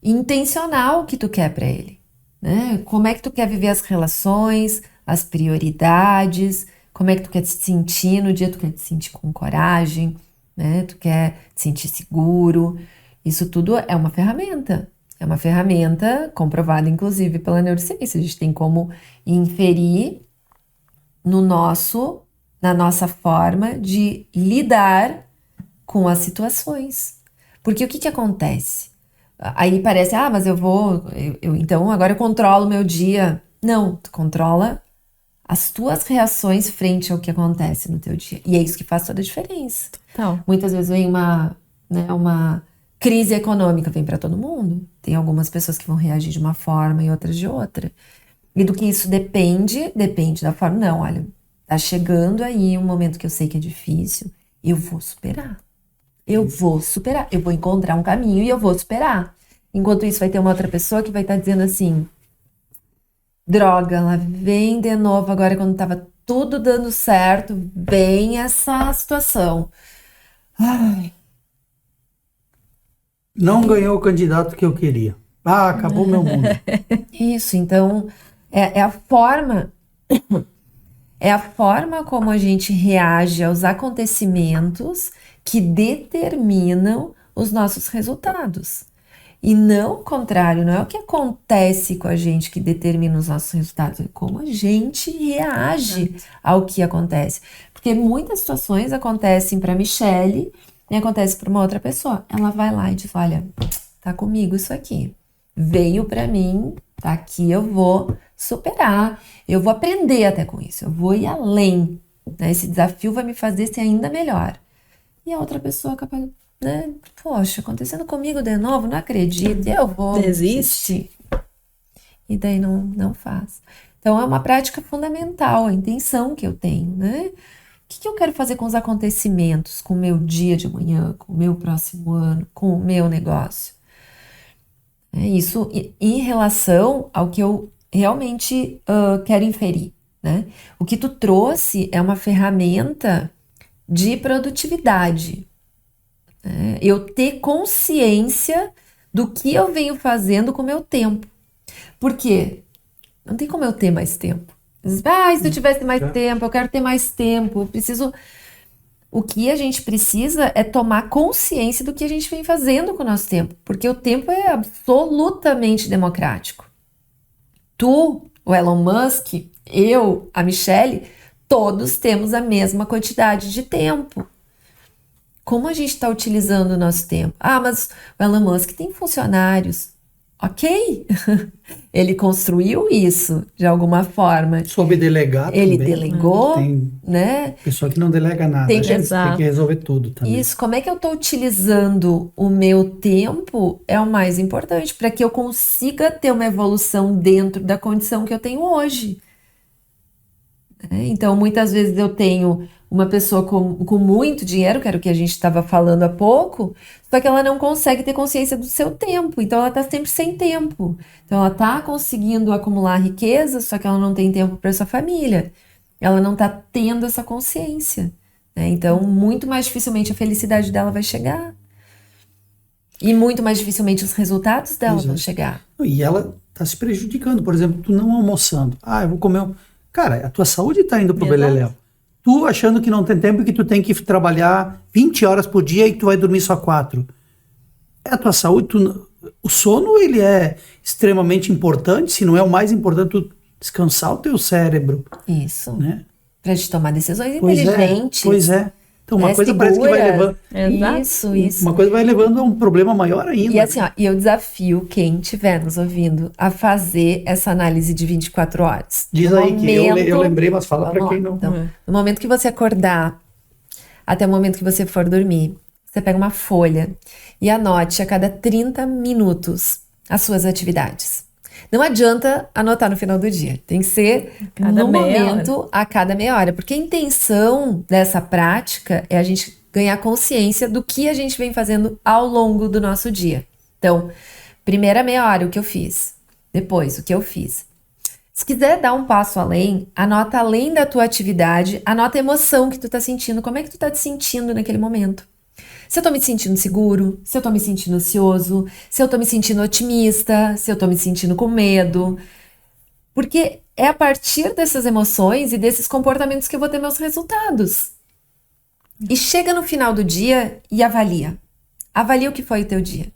S2: e intencionar o que tu quer para ele. Né? Como é que tu quer viver as relações, as prioridades, como é que tu quer te sentir no dia, tu quer te sentir com coragem, né? Tu quer te sentir seguro. Isso tudo é uma ferramenta comprovada inclusive pela neurociência. A gente tem como inferir na nossa forma de lidar com as situações. Porque o que acontece? Aí parece, mas então agora eu controlo o meu dia. Não, tu controla as tuas reações frente ao que acontece no teu dia. E é isso que faz toda a diferença.
S3: Então,
S2: muitas vezes vem uma crise econômica, vem para todo mundo. Tem algumas pessoas que vão reagir de uma forma e outras de outra. E do que isso depende da forma. Não, olha, tá chegando aí um momento que eu sei que é difícil, eu vou superar. Eu vou encontrar um caminho e eu vou superar. Enquanto isso vai ter uma outra pessoa que vai estar dizendo assim, droga, ela vem de novo agora quando tava tudo dando certo, vem essa situação. Ai.
S1: Não ganhou o candidato que eu queria. Ah, acabou meu mundo.
S2: Isso, então é a forma como a gente reage aos acontecimentos que determinam os nossos resultados. E não o contrário, não é o que acontece com a gente que determina os nossos resultados, é como a gente reage ao que acontece. Porque muitas situações acontecem para Michele e acontecem para uma outra pessoa. Ela vai lá e diz, olha, tá comigo isso aqui. Veio para mim, tá aqui, eu vou superar, eu vou aprender até com isso, eu vou ir além, né? Esse desafio vai me fazer ser ainda melhor. E a outra pessoa capaz, né? Poxa, acontecendo comigo de novo, não acredito, eu vou
S3: Desiste.
S2: E daí não faz. Então é uma prática fundamental, a intenção que eu tenho, né? O que eu quero fazer com os acontecimentos, com o meu dia de amanhã, com o meu próximo ano, com o meu negócio? É isso em relação ao que eu realmente quero inferir, né? O que tu trouxe é uma ferramenta de produtividade. Né? Eu ter consciência do que eu venho fazendo com o meu tempo. Por quê? Não tem como eu ter mais tempo. Se eu tivesse mais tempo, eu quero ter mais tempo, eu preciso... O que a gente precisa é tomar consciência do que a gente vem fazendo com o nosso tempo, porque o tempo é absolutamente democrático. Tu, o Elon Musk, eu, a Michele, todos temos a mesma quantidade de tempo. Como a gente está utilizando o nosso tempo? Ah, mas o Elon Musk tem funcionários. Ok, ele construiu isso de alguma forma.
S1: Soube delegar
S2: Ele
S1: também.
S2: delegou,
S1: Tem
S2: né?
S1: pessoa que não delega nada.
S2: Tem
S1: Tem
S3: exato.
S1: que resolver tudo também.
S2: Isso, como é que eu estou utilizando o meu tempo é o mais importante para que eu consiga ter uma evolução dentro da condição que eu tenho hoje. Então, muitas vezes eu tenho uma pessoa com muito dinheiro, que era o que a gente estava falando há pouco, só que ela não consegue ter consciência do seu tempo, então ela está sempre sem tempo. Então, ela está conseguindo acumular riqueza, só que ela não tem tempo para sua família. Ela não está tendo essa consciência. Né? Então, muito mais dificilmente a felicidade dela vai chegar. E muito mais dificilmente os resultados dela vão chegar.
S1: E ela está se prejudicando. Por exemplo, tu não almoçando. Ah, eu vou comer um... Cara, a tua saúde está indo pro beleléu. Tu achando que não tem tempo e que tu tem que trabalhar 20 horas por dia e tu vai dormir só 4. É a tua saúde. O sono, ele é extremamente importante. Se não é o mais importante, tu descansar o teu cérebro.
S2: Isso.
S1: Né?
S2: Para te tomar decisões
S1: Pois
S2: inteligentes.
S1: Pois é. Então, uma coisa parece que vai levando...
S2: Isso.
S1: Uma coisa vai levando a um problema maior ainda.
S2: E assim, ó, eu desafio quem estiver nos ouvindo a fazer essa análise de 24 horas.
S1: Diz
S2: No
S1: aí
S2: momento,
S1: que eu lembrei, mas fala para
S2: vamos
S1: quem
S2: lá.
S1: não...
S2: Então, no momento que você acordar, até o momento que você for dormir, você pega uma folha e anote a cada 30 minutos as suas atividades. Não adianta anotar no final do dia. Tem que ser no momento, a cada meia hora. Porque a intenção dessa prática é a gente ganhar consciência do que a gente vem fazendo ao longo do nosso dia. Então, primeira meia hora, o que eu fiz. Depois, o que eu fiz. Se quiser dar um passo além, anota além da tua atividade, anota a emoção que tu tá sentindo. Como é que tu tá te sentindo naquele momento? Se eu tô me sentindo seguro, se eu tô me sentindo ansioso, se eu tô me sentindo otimista, se eu tô me sentindo com medo. Porque é a partir dessas emoções e desses comportamentos que eu vou ter meus resultados. E chega no final do dia e avalia. Avalia o que foi o teu dia.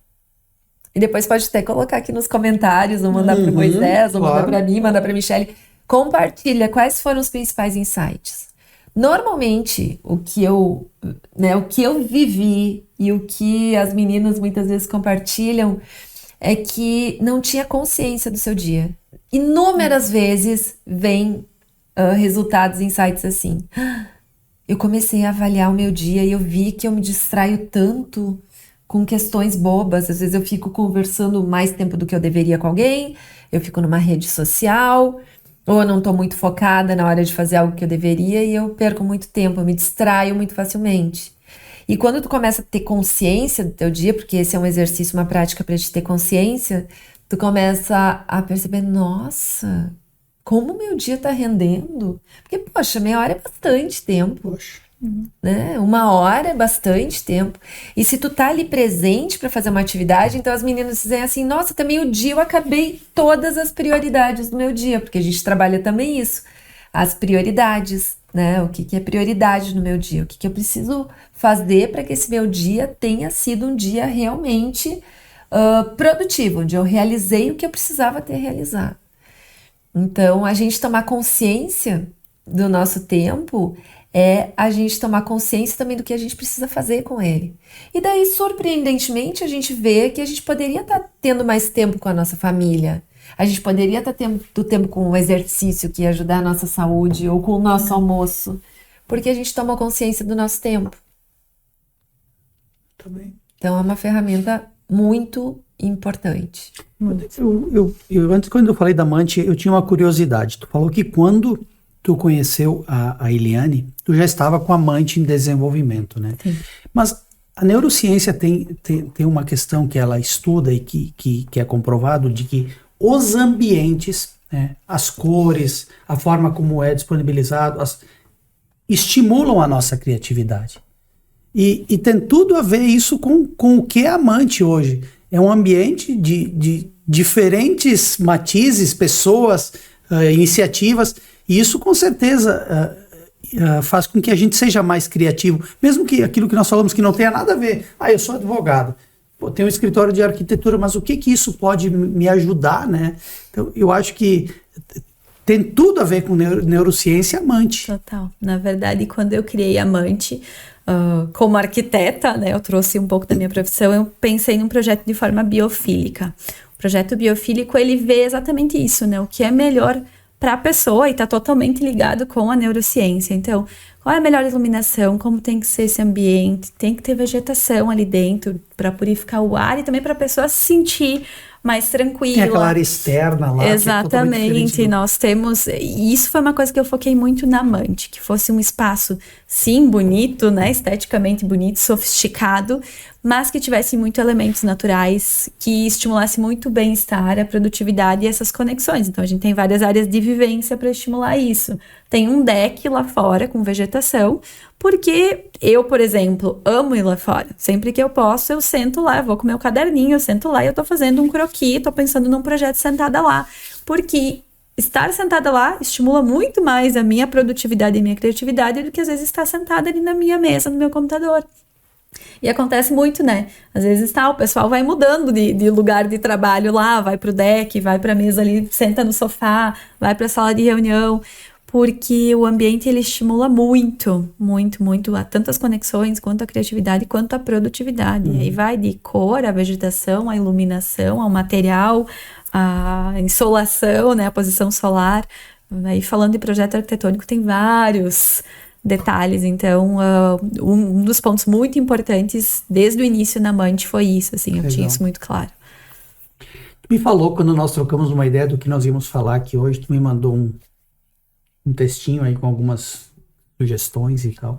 S2: E depois pode até colocar aqui nos comentários, ou mandar pro Moisés, ou mandar pra mim, mandar pra Michele. Compartilha quais foram os principais insights. Normalmente, o que eu vivi e o que as meninas muitas vezes compartilham é que não tinha consciência do seu dia. Inúmeras vezes vem resultados, insights assim. Eu comecei a avaliar o meu dia e eu vi que eu me distraio tanto com questões bobas. Às vezes eu fico conversando mais tempo do que eu deveria com alguém, eu fico numa rede social... Ou eu não estou muito focada na hora de fazer algo que eu deveria e eu perco muito tempo, eu me distraio muito facilmente. E quando tu começa a ter consciência do teu dia, porque esse é um exercício, uma prática para te ter consciência, tu começa a perceber, nossa, como o meu dia está rendendo. Porque, poxa, meia hora é bastante tempo.
S1: Poxa.
S2: Né? 1 hora é bastante tempo. E se tu tá ali presente para fazer uma atividade, então as meninas dizem assim, nossa, também o dia eu acabei todas as prioridades do meu dia, porque a gente trabalha também isso, as prioridades, né? O que é prioridade no meu dia? O que eu preciso fazer para que esse meu dia tenha sido um dia realmente produtivo, onde eu realizei o que eu precisava ter realizado. Então, a gente tomar consciência do nosso tempo é a gente tomar consciência também do que a gente precisa fazer com ele. E daí, surpreendentemente, a gente vê que a gente poderia estar tendo mais tempo com a nossa família. A gente poderia estar tendo tempo com o exercício que ia ajudar a nossa saúde ou com o nosso almoço, porque a gente toma consciência do nosso tempo.
S1: Também.
S2: Então, é uma ferramenta muito importante.
S1: Eu antes, quando eu falei da Mante, eu tinha uma curiosidade. Tu falou que quando tu conheceu a Eliane, tu já estava com a Mante em desenvolvimento, né?
S3: Sim.
S1: Mas a neurociência tem uma questão que ela estuda e que é comprovado de que os ambientes, né, as cores, a forma como é disponibilizado, estimulam a nossa criatividade. E tem tudo a ver isso com o que é a Mante hoje. É um ambiente de diferentes matizes, pessoas, iniciativas, e isso com certeza faz com que a gente seja mais criativo, mesmo que aquilo que nós falamos que não tenha nada a ver. Eu sou advogado, tenho um escritório de arquitetura, mas o que isso pode me ajudar, né? Então, eu acho que tem tudo a ver com neurociência e a Mante.
S3: Total. Na verdade, quando eu criei a Mante, como arquiteta, né, eu trouxe um pouco da minha profissão, eu pensei num projeto de forma biofílica. O projeto biofílico, ele vê exatamente isso, né? O que é melhor para a pessoa e está totalmente ligado com a neurociência. Então, qual é a melhor iluminação, como tem que ser esse ambiente, tem que ter vegetação ali dentro para purificar o ar e também para a pessoa se sentir mais tranquila.
S1: Tem aquela área externa lá.
S3: Exatamente, nós temos, e isso foi uma coisa que eu foquei muito na Mante, que fosse um espaço, sim, bonito, né, esteticamente bonito, sofisticado, mas que tivesse muito elementos naturais, que estimulasse muito o bem-estar, a produtividade e essas conexões. Então a gente tem várias áreas de vivência para estimular isso. Tem um deck lá fora com vegetação, porque eu, por exemplo, amo ir lá fora. Sempre que eu posso, eu sento lá, eu vou com meu caderninho, eu sento lá e eu tô fazendo um croquis, tô pensando num projeto sentada lá. Porque estar sentada lá estimula muito mais a minha produtividade e a minha criatividade do que às vezes estar sentada ali na minha mesa, no meu computador. E acontece muito, né? Às vezes o pessoal vai mudando de lugar de trabalho lá, vai pro deck, vai pra mesa ali, senta no sofá, vai pra sala de reunião, porque o ambiente ele estimula muito, muito, muito a tantas conexões, quanto a criatividade, quanto a produtividade. E aí vai de cor, a vegetação, a iluminação, ao material, a insolação, né? A posição solar. Aí falando de projeto arquitetônico, tem vários detalhes. Então, um dos pontos muito importantes desde o início na Mante foi isso, assim, eu tinha isso muito claro.
S1: Tu me falou, quando nós trocamos uma ideia do que nós íamos falar aqui hoje, tu me mandou um textinho aí com algumas sugestões e tal.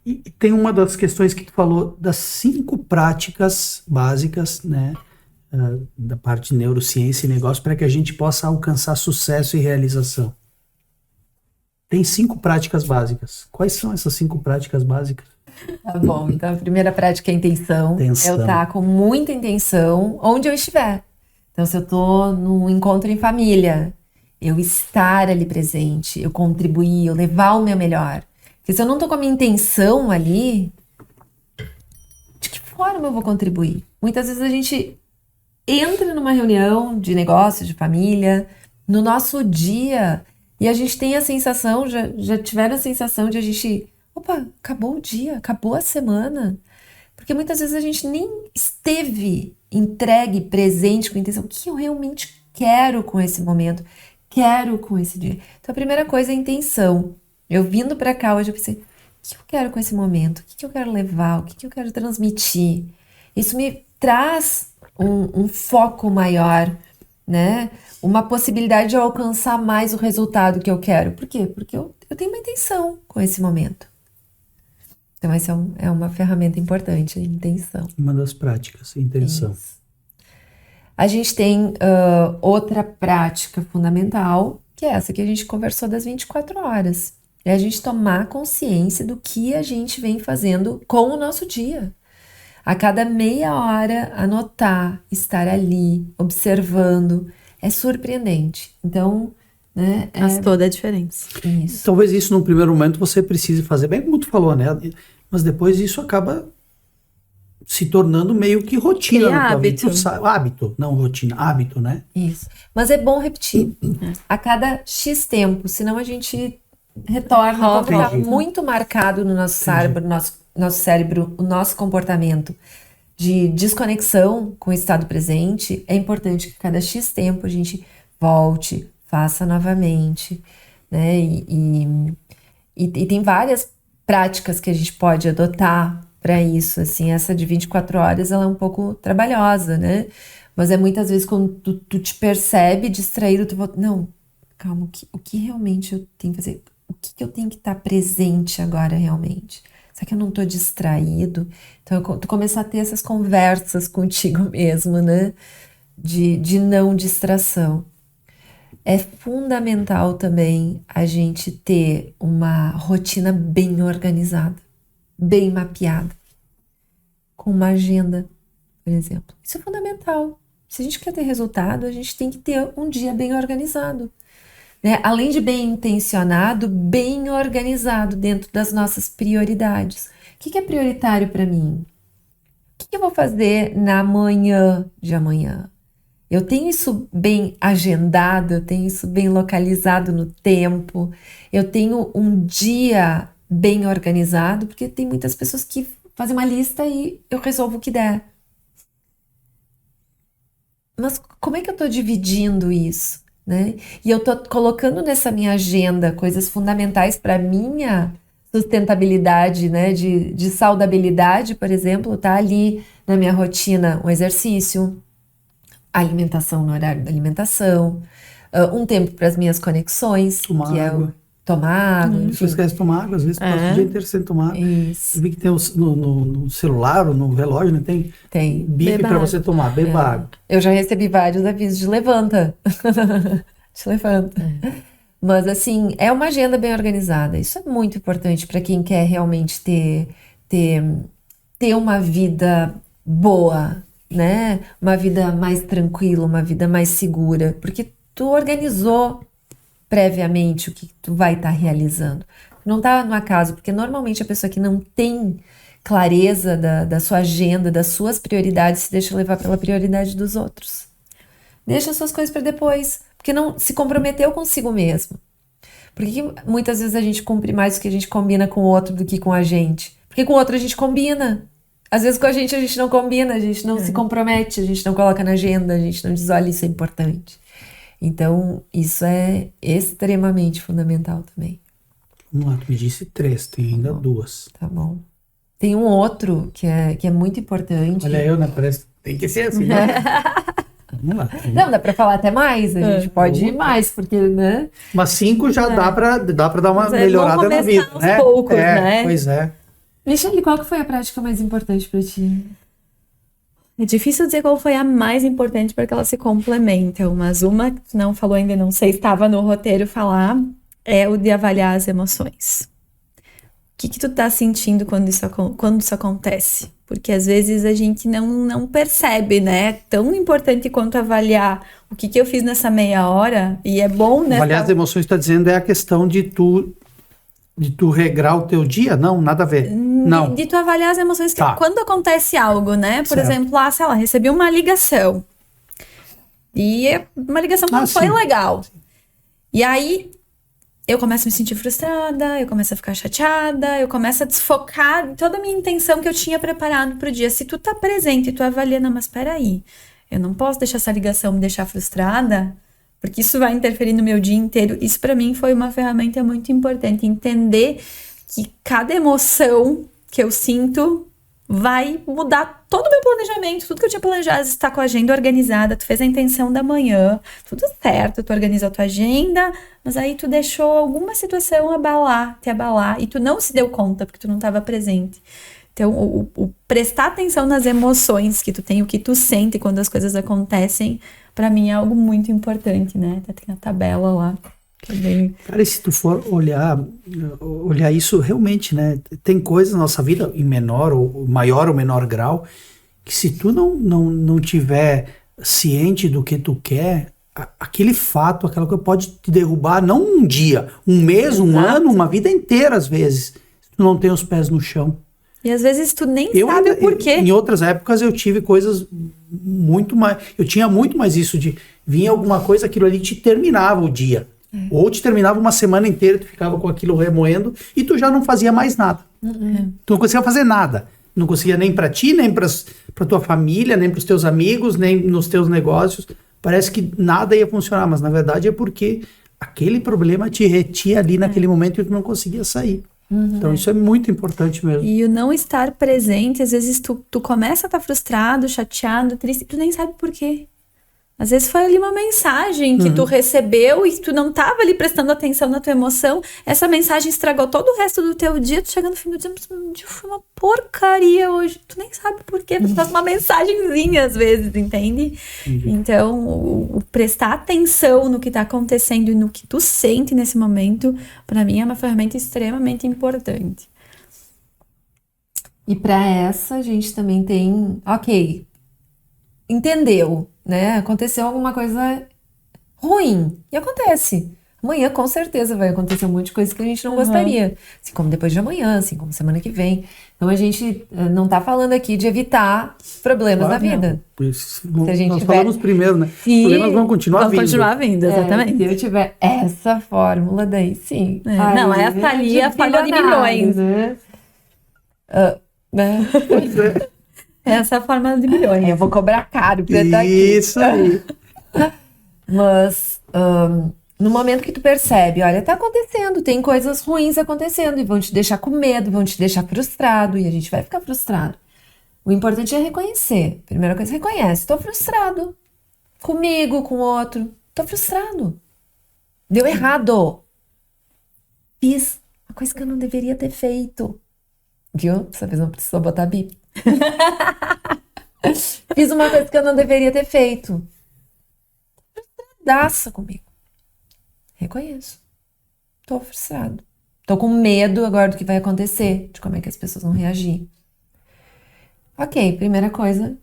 S1: E tem uma das questões que tu falou das 5 práticas básicas, né, da parte de neurociência e negócio, para que a gente possa alcançar sucesso e realização. Tem 5 práticas básicas. Quais são essas 5 práticas básicas?
S2: Tá bom, então a primeira prática é a intenção. Eu estar com muita intenção onde eu estiver. Então, se eu tô num encontro em família, eu estar ali presente, eu contribuir, eu levar o meu melhor. Porque se eu não tô com a minha intenção ali, de que forma eu vou contribuir? Muitas vezes a gente entra numa reunião de negócio, de família, no nosso dia, e a gente tem a sensação, já tiveram a sensação de a gente, opa, acabou o dia, acabou a semana. Porque muitas vezes a gente nem esteve entregue, presente, com a intenção, o que eu realmente quero com esse momento, quero com esse dia. Então a primeira coisa é a intenção. Eu vindo pra cá hoje eu pensei, o que eu quero com esse momento? O que eu quero levar? O que eu quero transmitir? Isso me traz um foco maior, né? Uma possibilidade de alcançar mais o resultado que eu quero. Por quê? Porque eu tenho uma intenção com esse momento. Então essa é uma ferramenta importante, a intenção.
S1: Uma das práticas, intenção.
S2: Isso. A gente tem outra prática fundamental, que é essa que a gente conversou das 24 horas. É a gente tomar consciência do que a gente vem fazendo com o nosso dia. A cada meia hora, anotar, estar ali, observando, é surpreendente. Então, né?
S3: Faz toda a diferença.
S2: Isso.
S1: Talvez isso num primeiro momento você precise fazer, bem como tu falou, né? Mas depois isso acaba se tornando meio que rotina na tua vida. Hábito, não rotina, hábito, né?
S2: Isso. Mas é bom repetir a cada X tempo, senão a gente retorna. Como está muito marcado no nosso cérebro, nosso cérebro, o nosso comportamento de desconexão com o estado presente, é importante que cada X tempo a gente volte, faça novamente, né? E tem várias práticas que a gente pode adotar para isso, assim, essa de 24 horas, ela é um pouco trabalhosa, né? Mas é muitas vezes quando tu te percebe distraído, tu volta, não, calma, o que realmente eu tenho que fazer? O que eu tenho que estar presente agora realmente? Será que eu não tô distraído? Então, tu começar a ter essas conversas contigo mesmo, né? De não distração. É fundamental também a gente ter uma rotina bem organizada, bem mapeada, com uma agenda, por exemplo. Isso é fundamental. Se a gente quer ter resultado, a gente tem que ter um dia bem organizado, né? Além de bem intencionado, bem organizado dentro das nossas prioridades. O que é prioritário para mim? O que eu vou fazer na manhã de amanhã? Eu tenho isso bem agendado, eu tenho isso bem localizado no tempo, eu tenho um dia bem organizado, porque tem muitas pessoas que fazem uma lista e eu resolvo o que der. Mas como é que eu estou dividindo isso, né? E eu estou colocando nessa minha agenda coisas fundamentais para minha sustentabilidade, né? De saudabilidade, por exemplo, tá ali na minha rotina um exercício, alimentação no horário da alimentação, um tempo para as minhas conexões,
S1: Tomar água.
S2: Tomar água, enfim.
S1: Você esquece de tomar água, às vezes passa o dia inteiro sem tomar água.
S2: Isso.
S1: Eu vi que tem no celular ou no relógio, né? Tem bip para você tomar, beba água.
S2: Eu já recebi vários avisos de levanta. Te levanta. Mas assim, é uma agenda bem organizada. Isso é muito importante para quem quer realmente ter uma vida boa, né? Uma vida mais tranquila, uma vida mais segura. Porque tu organizou previamente o que tu vai estar realizando. Não está no acaso, porque normalmente a pessoa que não tem clareza da sua agenda, das suas prioridades, se deixa levar pela prioridade dos outros. Deixa as suas coisas para depois, porque não se comprometeu consigo mesmo. Por que muitas vezes a gente cumpre mais do que a gente combina com o outro do que com a gente? Porque com o outro a gente combina. Às vezes com a gente não combina, a gente não se compromete, a gente não coloca na agenda, a gente não diz, olha, isso é importante. Então, isso é extremamente fundamental também.
S1: Vamos lá, tu me disse 3, tem ainda 2.
S2: Tá bom. Tem um outro que é muito importante.
S1: Olha eu, né? Parece que tem que ser assim, né? Vamos lá.
S2: Não, dá pra falar até mais, a gente pode ir mais, porque, né?
S1: Mas 5 já dá pra dar uma melhorada na vida, né?
S3: Poucos, né?
S1: Pois é.
S2: Michele, qual que foi a prática mais importante pra ti?
S3: É difícil dizer qual foi a mais importante porque elas se complementam, mas uma que tu não falou ainda, não sei se estava no roteiro falar, é o de avaliar as emoções. O que tu tá sentindo quando isso acontece? Porque às vezes a gente não percebe, né? É tão importante quanto avaliar o que eu fiz nessa meia hora, e é bom, né?
S1: Avaliar as emoções, tá dizendo, é a questão de tu regrar o teu dia? Não, nada a ver. Não.
S3: De tu avaliar as emoções que quando acontece algo, né? Por exemplo, sei lá, recebi uma ligação. E uma ligação que não foi legal. E aí, eu começo a me sentir frustrada, eu começo a ficar chateada, eu começo a desfocar toda a minha intenção que eu tinha preparado pro dia. Se tu tá presente e tu avalia, não, mas peraí, eu não posso deixar essa ligação me deixar frustrada, porque isso vai interferir no meu dia inteiro. Isso pra mim foi uma ferramenta muito importante, entender que cada emoção que eu sinto vai mudar todo o meu planejamento, tudo que eu tinha planejado, está com a agenda organizada, tu fez a intenção da manhã, tudo certo, tu organizou a tua agenda, mas aí tu deixou alguma situação te abalar, e tu não se deu conta, porque tu não estava presente. Então, o prestar atenção nas emoções que tu tem, o que tu sente quando as coisas acontecem, pra mim é algo muito importante, né? Tem a tabela lá.
S1: Cara, e se tu for olhar isso realmente, né? Tem coisas na nossa vida, em menor ou maior ou menor grau, que se tu não tiver ciente do que tu quer, aquele fato, aquela coisa pode te derrubar, não um dia, um mês, um ano, uma vida inteira, às vezes, se tu não tem os pés no chão.
S3: E às vezes tu nem sabe o porquê.
S1: Em outras épocas eu tive coisas muito mais... Eu tinha muito mais isso de... Vinha alguma coisa, aquilo ali te terminava o dia. Ou te terminava uma semana inteira, tu ficava com aquilo remoendo e tu já não fazia mais nada. Tu não conseguia fazer nada. Não conseguia nem pra ti, nem pra tua família, nem pros teus amigos, nem nos teus negócios. Parece que nada ia funcionar, mas na verdade é porque aquele problema te retia ali naquele momento e tu não conseguia sair. Então isso é muito importante mesmo.
S3: E o não estar presente, às vezes tu começa a estar frustrado, chateado, triste, tu nem sabe por quê. Às vezes foi ali uma mensagem que tu recebeu e tu não estava ali prestando atenção na tua emoção. Essa mensagem estragou todo o resto do teu dia. Tu chega no fim do dia, foi uma porcaria hoje. Tu nem sabe por quê. Tu faz uma mensagenzinha às vezes, entende? Então, o prestar atenção no que está acontecendo e no que tu sente nesse momento, para mim é uma ferramenta extremamente importante.
S2: E para essa, a gente também tem... Ok, entendeu, né? Aconteceu alguma coisa ruim. E acontece. Amanhã, com certeza, vai acontecer um monte de coisa que a gente não gostaria. Assim como depois de amanhã, assim como semana que vem. Então, a gente não tá falando aqui de evitar problemas da vida.
S1: Nós falamos primeiro, né? Os problemas vão continuar vindo.
S3: Exatamente.
S2: Se eu tiver essa fórmula, daí sim.
S3: Aí, não, essa ali é a fórmula de milhões.
S2: Né?
S3: Essa é a fórmula de milhões.
S2: Eu vou cobrar caro pra estar aqui.
S1: Isso aí.
S2: Mas no momento que tu percebe, olha, tá acontecendo, tem coisas ruins acontecendo e vão te deixar com medo, vão te deixar frustrado e a gente vai ficar frustrado. O importante é reconhecer. Primeira coisa, reconhece. Tô frustrado. Comigo, com o outro. Tô frustrado. Deu errado. Fiz uma coisa que eu não deveria ter feito. Viu? Dessa vez não precisou botar bip. Fiz uma coisa que eu não deveria ter feito. Frustradaça comigo. Reconheço. Tô frustrado. Tô com medo agora do que vai acontecer, de como é que as pessoas vão reagir. Ok, primeira coisa,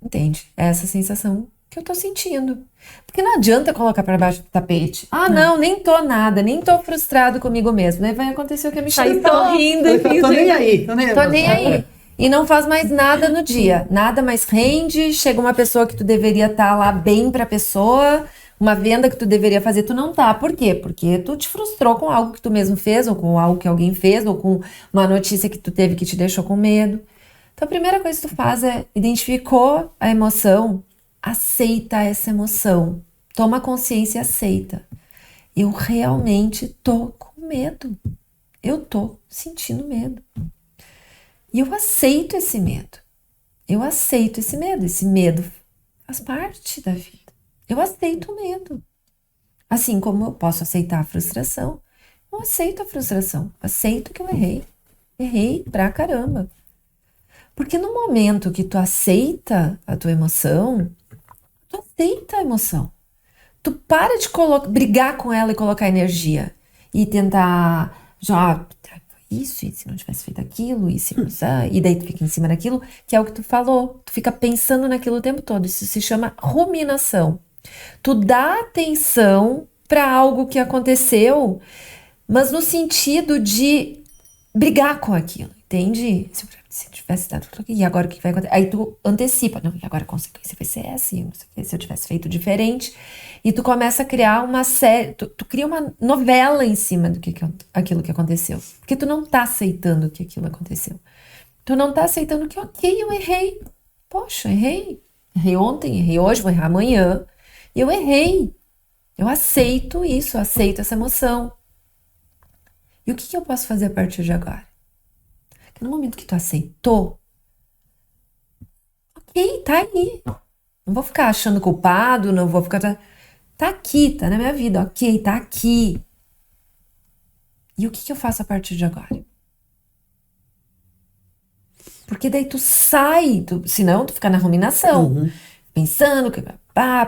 S2: entende? É essa sensação que eu tô sentindo. Porque não adianta colocar pra baixo do tapete. Não, nem tô nada, nem tô frustrado comigo mesmo. Daí vai acontecer o que a Michelle tá rindo.
S1: Tô nem aí.
S2: Tô nem aí. E não faz mais nada no dia. Nada mais rende. Chega uma pessoa que tu deveria estar lá bem pra pessoa. Uma venda que tu deveria fazer, tu não tá. Por quê? Porque tu te frustrou com algo que tu mesmo fez, ou com algo que alguém fez, ou com uma notícia que tu teve que te deixou com medo. Então a primeira coisa que tu faz é identificou a emoção, aceita essa emoção. Toma consciência e aceita. Eu realmente tô com medo. Eu tô sentindo medo. E eu aceito esse medo. Eu aceito esse medo. Esse medo faz parte da vida. Eu aceito o medo. Assim como eu posso aceitar a frustração. Eu aceito a frustração. Aceito que eu errei. Errei pra caramba. Porque no momento que tu aceita a tua emoção, tu aceita a emoção. Tu para de brigar com ela e colocar energia. E tentar já... Isso, e se não tivesse feito aquilo, e daí tu fica em cima daquilo, que é o que tu falou. Tu fica pensando naquilo o tempo todo. Isso se chama ruminação. Tu dá atenção para algo que aconteceu, mas no sentido de brigar com aquilo, entende? Se tivesse dado e agora o que vai acontecer? Aí tu antecipa, não, e agora a consequência vai ser essa, e não sei o que, se eu tivesse feito diferente. E tu começa a criar uma série, tu cria uma novela em cima do que aquilo que aconteceu. Porque tu não tá aceitando que aquilo aconteceu. Tu não tá aceitando que, ok, eu errei. Poxa, errei. Errei ontem, errei hoje, vou errar amanhã. E eu errei. Eu aceito isso, eu aceito essa emoção. E o que eu posso fazer a partir de agora? Porque no momento que tu aceitou, ok, tá aí. Não vou ficar achando culpado, não vou ficar... Tá aqui, tá na minha vida, ok, tá aqui. E o que eu faço a partir de agora? Porque daí tu sai, senão tu fica na ruminação, pensando,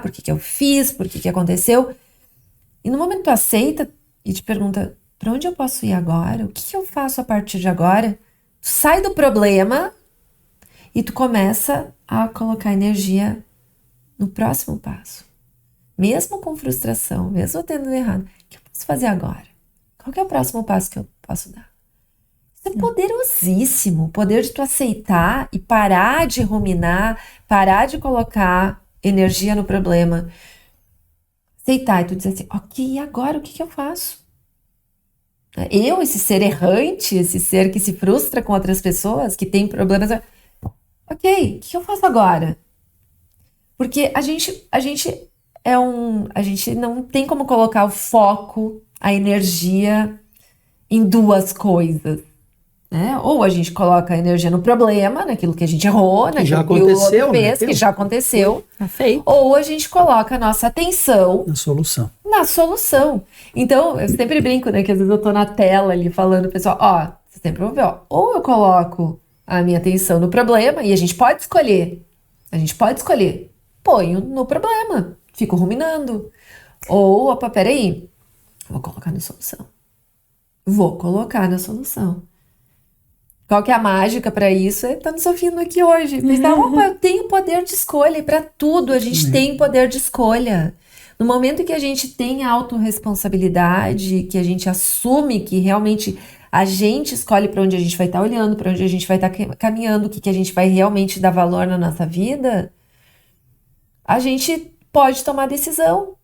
S2: por que eu fiz, por que aconteceu. E no momento que tu aceita e te pergunta, para onde eu posso ir agora? O que eu faço a partir de agora? Tu sai do problema e tu começa a colocar energia no próximo passo. Mesmo com frustração, mesmo tendo errado, o que eu posso fazer agora? Qual que é o próximo passo que eu posso dar? Isso é poderosíssimo, o poder de tu aceitar e parar de ruminar, parar de colocar energia no problema. Aceitar e tu dizer assim, ok, e agora o que eu faço? Eu, esse ser errante, esse ser que se frustra com outras pessoas, que tem problemas, ok, o que eu faço agora? Porque a gente não tem como colocar o foco, a energia em duas coisas, né? Ou a gente coloca a energia no problema, naquilo que a gente errou, naquilo
S1: já
S2: que o outro
S1: aconteceu,
S2: fez,
S1: né?
S2: que já aconteceu.
S3: Tá feito.
S2: Ou a gente coloca a nossa atenção
S1: Na solução.
S2: na solução. Então, eu sempre brinco, né? Que às vezes eu tô na tela ali falando, pessoal, ó, você sempre vai ver, ó, ou eu coloco a minha atenção no problema, e a gente pode escolher, ponho no problema, fico ruminando. Ou, opa, peraí, vou colocar na solução. Qual que é a mágica para isso? É estar nos ouvindo aqui hoje. Pensar, opa, eu tenho poder de escolha, e para tudo a gente tem poder de escolha. No momento que a gente tem autorresponsabilidade, que a gente assume que realmente a gente escolhe para onde a gente vai estar olhando, para onde a gente vai estar caminhando, o que a gente vai realmente dar valor na nossa vida, a gente pode tomar decisão.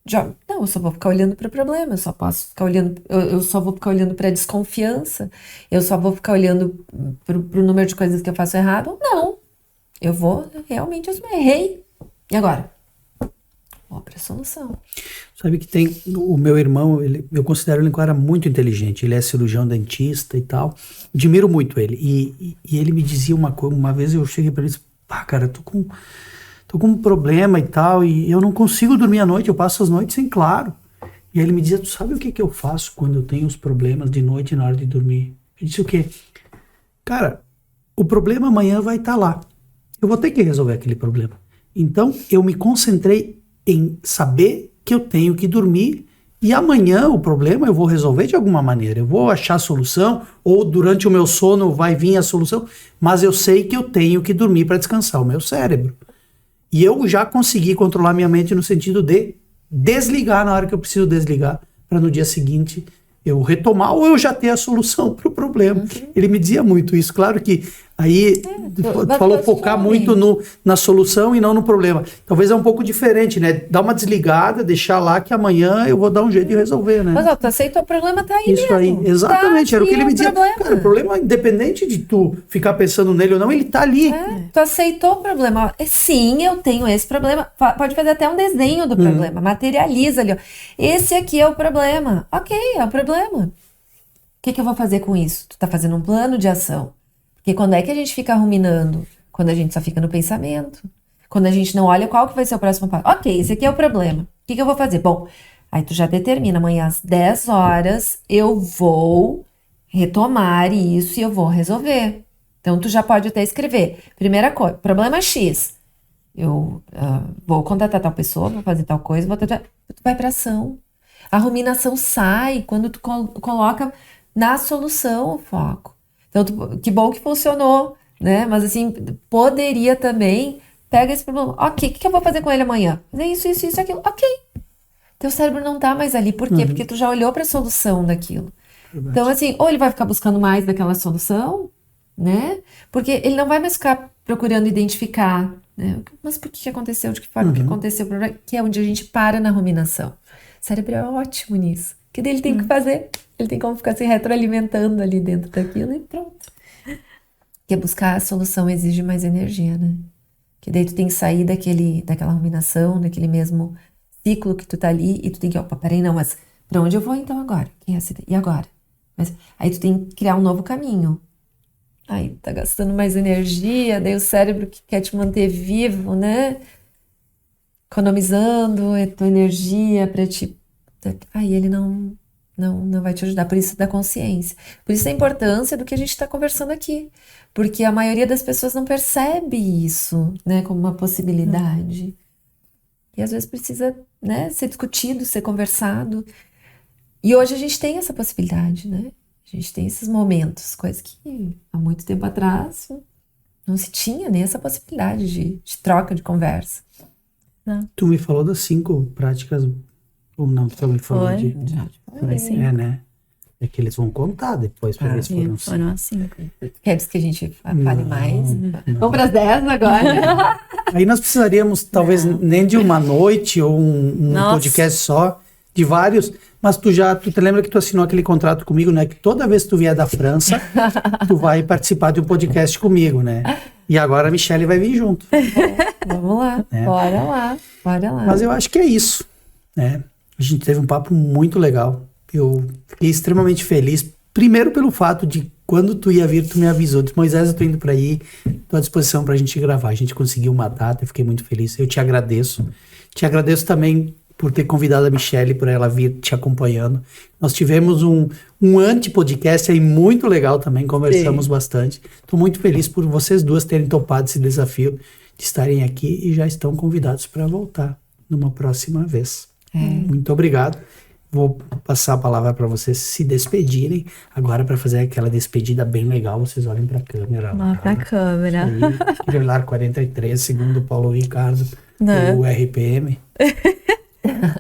S2: Não, eu só vou ficar olhando para o problema, eu só posso ficar olhando, eu só vou ficar olhando para a desconfiança, eu só vou ficar olhando para o número de coisas que eu faço errado. Não, eu vou realmente assumir, errei. E agora? Vou para a solução.
S1: Sabe que tem o meu irmão, eu considero ele um cara muito inteligente, ele é cirurgião dentista e tal, admiro muito ele, e ele me dizia uma coisa, uma vez eu cheguei para ele e disse, pá, cara, tô com um problema e tal, e eu não consigo dormir à noite, eu passo as noites sem claro. E aí ele me dizia, tu sabe o que eu faço quando eu tenho os problemas de noite na hora de dormir? Eu disse o quê? Cara, o problema amanhã vai estar lá. Eu vou ter que resolver aquele problema. Então, eu me concentrei em saber que eu tenho que dormir e amanhã o problema eu vou resolver de alguma maneira. Eu vou achar a solução ou durante o meu sono vai vir a solução, mas eu sei que eu tenho que dormir para descansar o meu cérebro. E eu já consegui controlar minha mente no sentido de desligar na hora que eu preciso desligar, para no dia seguinte eu retomar ou eu já ter a solução para o problema. Ele me dizia muito isso. Claro que aí tu falou focar muito na solução e não no problema. Talvez é um pouco diferente, né? Dar uma desligada, deixar lá que amanhã eu vou dar um jeito de resolver, né?
S2: Mas ó, tu aceitou o problema, tá aí
S1: Isso
S2: mesmo.
S1: aí, exatamente, era o que ele me dizia. Cara, o problema, independente de tu ficar pensando nele ou não, ele tá ali.
S2: Tu aceitou o problema. Ó, sim, eu tenho esse problema. Pode fazer até um desenho do problema. Materializa ali, ó. Esse aqui é o problema. Ok, é o problema. O que eu vou fazer com isso? Tu tá fazendo um plano de ação. Porque quando é que a gente fica ruminando? Quando a gente só fica no pensamento. Quando a gente não olha qual que vai ser o próximo passo. Ok, esse aqui é o problema. O que eu vou fazer? Bom, aí tu já determina, amanhã às 10 horas eu vou retomar isso e eu vou resolver. Então tu já pode até escrever. Primeira coisa, problema X. Eu vou contatar tal pessoa, vou fazer tal coisa, tu vai pra ação. A ruminação sai quando tu coloca na solução o foco. Então, que bom que funcionou, né? Mas assim, poderia também, pega esse problema, ok, o que eu vou fazer com ele amanhã? Fazer isso, aquilo, ok. Teu cérebro não tá mais ali, por quê? Porque tu já olhou pra solução daquilo.
S1: Verdade.
S2: Então, assim, ou ele vai ficar buscando mais daquela solução, né? Porque ele não vai mais ficar procurando identificar, né? Mas por que aconteceu, de que forma que aconteceu, que é onde a gente para na ruminação. O cérebro é ótimo nisso. Que daí ele tem que fazer, ele tem como ficar se retroalimentando ali dentro daquilo e pronto. Porque buscar a solução exige mais energia, né? Que daí tu tem que sair daquela ruminação, daquele mesmo ciclo que tu tá ali e tu tem que, opa, peraí, não, mas pra onde eu vou então agora? E agora? Mas, aí tu tem que criar um novo caminho. Aí tá gastando mais energia, daí o cérebro que quer te manter vivo, né? Economizando a tua energia para te... Aí ele não vai te ajudar. Por isso da consciência. Por isso a importância do que a gente está conversando aqui. Porque a maioria das pessoas não percebe isso, né, como uma possibilidade. E às vezes precisa, né, ser discutido, ser conversado. E hoje a gente tem essa possibilidade, né? A gente tem esses momentos, coisa que há muito tempo atrás não se tinha nem essa possibilidade de troca, de conversa.
S1: Tu me falou das 5 práticas, ou não, tu também falou
S3: Foi.
S1: Foi, né? É que eles vão contar depois pra ver se foram 5.
S3: Foram as 5.
S2: Queres que a gente fale mais?
S1: Não.
S2: Vamos para as 10 agora?
S1: Aí nós precisaríamos, talvez, nem de uma noite ou um podcast só, de vários, mas tu te lembra que tu assinou aquele contrato comigo, né? Que toda vez que tu vier da França, tu vai participar de um podcast comigo, né? E agora a Michelle vai vir junto.
S2: Vamos lá, bora lá.
S1: Mas eu acho que é isso, né? A gente teve um papo muito legal. Eu fiquei extremamente feliz, primeiro pelo fato de quando tu ia vir, tu me avisou. Disse, Moisés, eu tô indo pra aí, tô à disposição pra gente gravar. A gente conseguiu uma data, eu fiquei muito feliz. Eu te agradeço. Te agradeço também por ter convidado a Michelle, por ela vir te acompanhando. Nós tivemos um anti-podcast aí muito legal também, conversamos bastante. Tô muito feliz por vocês duas terem topado esse desafio de estarem aqui e já estão convidados para voltar numa próxima vez. Muito obrigado. Vou passar a palavra para vocês se despedirem. Agora, para fazer aquela despedida bem legal, vocês olhem para a câmera.
S3: Lá pra câmera.
S1: Aí, Pilar 43, segundo Paulo Ricardo, o RPM.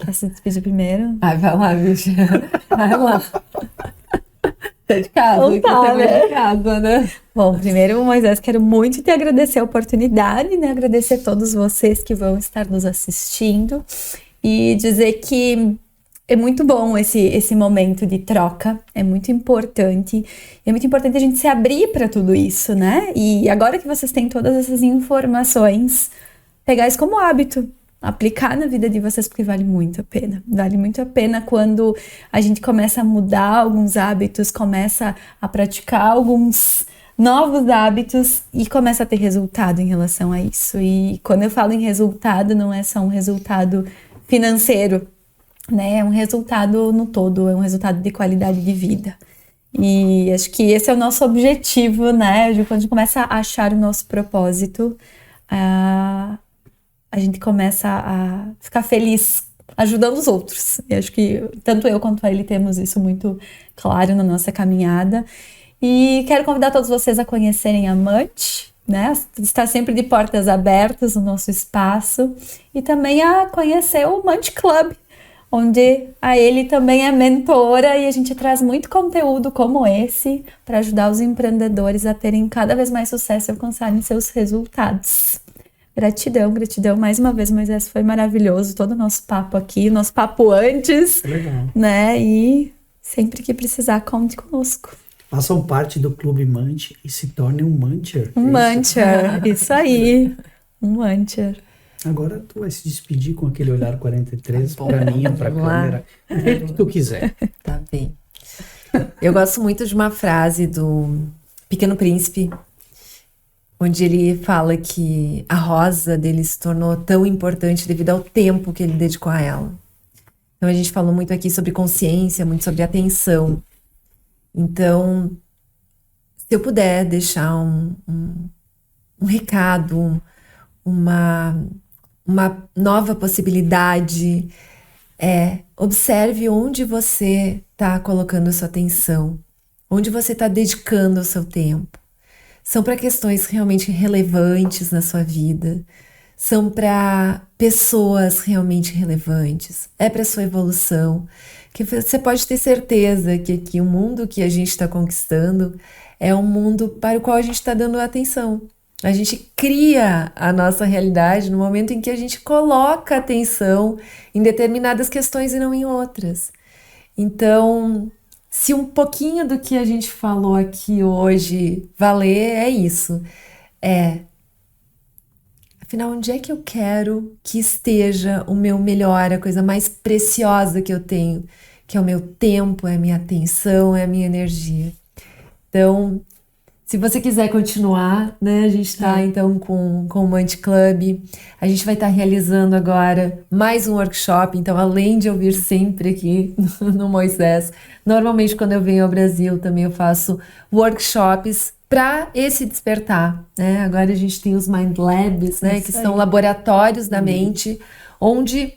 S3: Quer se despedir primeiro?
S2: Ai, vai lá, bicha. Vai lá. Tá de casa,
S3: Então tá, né?
S2: De casa, né?
S3: Bom, primeiro, Moisés, quero muito te agradecer a oportunidade, né? Agradecer a todos vocês que vão estar nos assistindo e dizer que é muito bom esse momento de troca, é muito importante. É muito importante a gente se abrir para tudo isso, né? E agora que vocês têm todas essas informações, pegar isso como hábito, aplicar na vida de vocês, porque vale muito a pena. Vale muito a pena quando a gente começa a mudar alguns hábitos, começa a praticar alguns novos hábitos e começa a ter resultado em relação a isso. E quando eu falo em resultado, não é só um resultado financeiro, né? É um resultado no todo, é um resultado de qualidade de vida. E acho que esse é o nosso objetivo, né? Quando a gente começa a achar o nosso propósito, a gente começa a ficar feliz ajudando os outros. E acho que tanto eu quanto ele temos isso muito claro na nossa caminhada. E quero convidar todos vocês a conhecerem a Munch, né? Está sempre de portas abertas no nosso espaço. E também a conhecer o Munch Club, onde a ele também é mentora e a gente traz muito conteúdo como esse para ajudar os empreendedores a terem cada vez mais sucesso e alcançarem seus resultados. Gratidão, gratidão mais uma vez, Moisés, foi maravilhoso todo o nosso papo aqui, nosso papo antes,
S1: Legal.
S3: né? E sempre que precisar, conte conosco.
S1: Façam parte do Clube Munch e se tornem um Muncher.
S3: Um Muncher, isso aí, um Muncher.
S1: Agora tu vai se despedir com aquele olhar 43 pra mim ou pra câmera. Do jeito que tu quiser.
S2: Tá bem. Eu gosto muito de uma frase do Pequeno Príncipe, onde ele fala que a rosa dele se tornou tão importante devido ao tempo que ele dedicou a ela. Então a gente falou muito aqui sobre consciência, muito sobre atenção. Então, se eu puder deixar um recado, uma nova possibilidade, observe onde você está colocando a sua atenção, onde você está dedicando o seu tempo. São para questões realmente relevantes na sua vida, são para pessoas realmente relevantes, é para sua evolução, que você pode ter certeza que o mundo que a gente está conquistando é um mundo para o qual a gente está dando atenção. A gente cria a nossa realidade no momento em que a gente coloca atenção em determinadas questões e não em outras. Então, se um pouquinho do que a gente falou aqui hoje valer, é isso. Afinal, onde é que eu quero que esteja o meu melhor, a coisa mais preciosa que eu tenho, que é o meu tempo, é a minha atenção, é a minha energia. Então, se você quiser continuar, né, a gente está então com o Munch Club, a gente vai estar realizando agora mais um workshop, então além de eu vir sempre aqui no Moisés, normalmente quando eu venho ao Brasil também eu faço workshops para esse despertar, né? Agora a gente tem os Mind Labs, né, que são laboratórios da mente, onde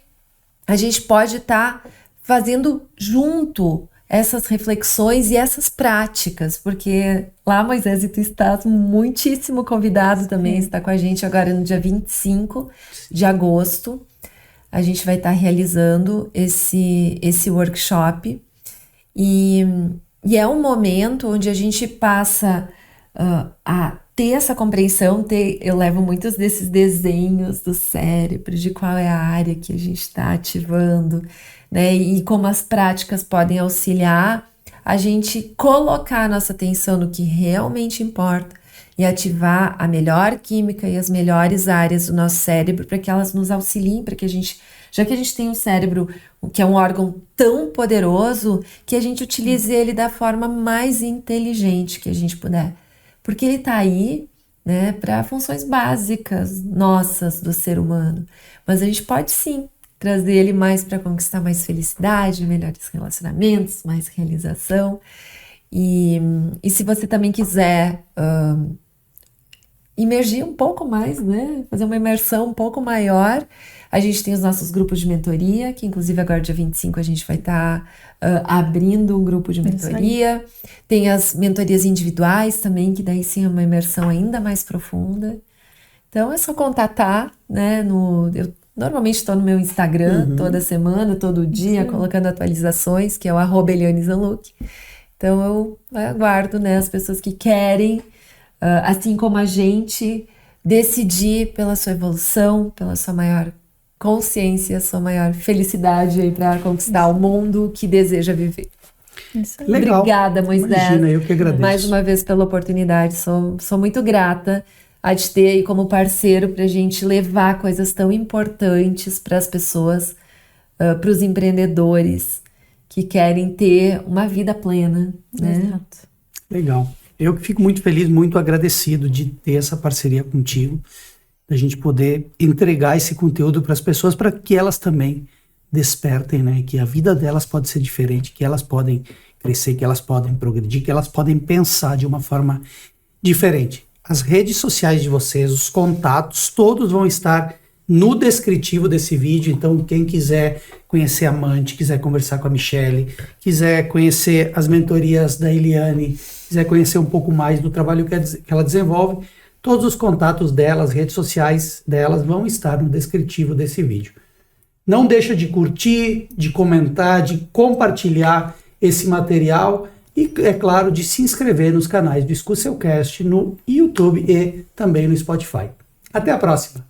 S2: a gente pode estar fazendo junto essas reflexões e essas práticas, porque lá, Moisés, e tu estás muitíssimo convidado também, está com a gente agora no dia 25 de agosto. A gente vai estar realizando esse workshop e é um momento onde a gente passa a ter essa compreensão, eu levo muitos desses desenhos do cérebro, de qual é a área que a gente está ativando, né? E como as práticas podem auxiliar a gente colocar a nossa atenção no que realmente importa e ativar a melhor química e as melhores áreas do nosso cérebro para que elas nos auxiliem, para que a gente, já que a gente tem um cérebro que é um órgão tão poderoso, que a gente utilize ele da forma mais inteligente que a gente puder. Porque ele está aí, né, para funções básicas nossas do ser humano. Mas a gente pode sim trazer ele mais para conquistar mais felicidade, melhores relacionamentos, mais realização. E se você também quiser imergir um pouco mais, né, fazer uma imersão um pouco maior, a gente tem os nossos grupos de mentoria, que inclusive agora dia 25 a gente vai estar abrindo um grupo de mentoria. Tem as mentorias individuais também, que daí sim é uma imersão ainda mais profunda. Então é só contatar, né? Eu normalmente estou no meu Instagram toda semana, todo dia, colocando atualizações, que é o @ElianeZanluc. Então eu aguardo, né, as pessoas que querem, assim como a gente, decidir pela sua evolução, pela sua maior consciência, sua maior felicidade aí para conquistar o mundo que deseja viver.
S1: Legal.
S2: Obrigada, Moisés.
S1: Imagina, eu que agradeço.
S2: Mais uma vez pela oportunidade. Sou muito grata a te ter aí como parceiro para a gente levar coisas tão importantes para as pessoas, para os empreendedores que querem ter uma vida plena, né?
S3: Exato.
S1: Legal. Eu fico muito feliz, muito agradecido de ter essa parceria contigo, da gente poder entregar esse conteúdo para as pessoas, para que elas também despertem, né? Que a vida delas pode ser diferente, que elas podem crescer, que elas podem progredir, que elas podem pensar de uma forma diferente. As redes sociais de vocês, os contatos, todos vão estar no descritivo desse vídeo. Então, quem quiser conhecer a Amante, quiser conversar com a Michele, quiser conhecer as mentorias da Eliane, quiser conhecer um pouco mais do trabalho que ela desenvolve, todos os contatos delas, redes sociais delas vão estar no descritivo desse vídeo. Não deixa de curtir, de comentar, de compartilhar esse material e, é claro, de se inscrever nos canais do Escute Seu Cast no YouTube e também no Spotify. Até a próxima!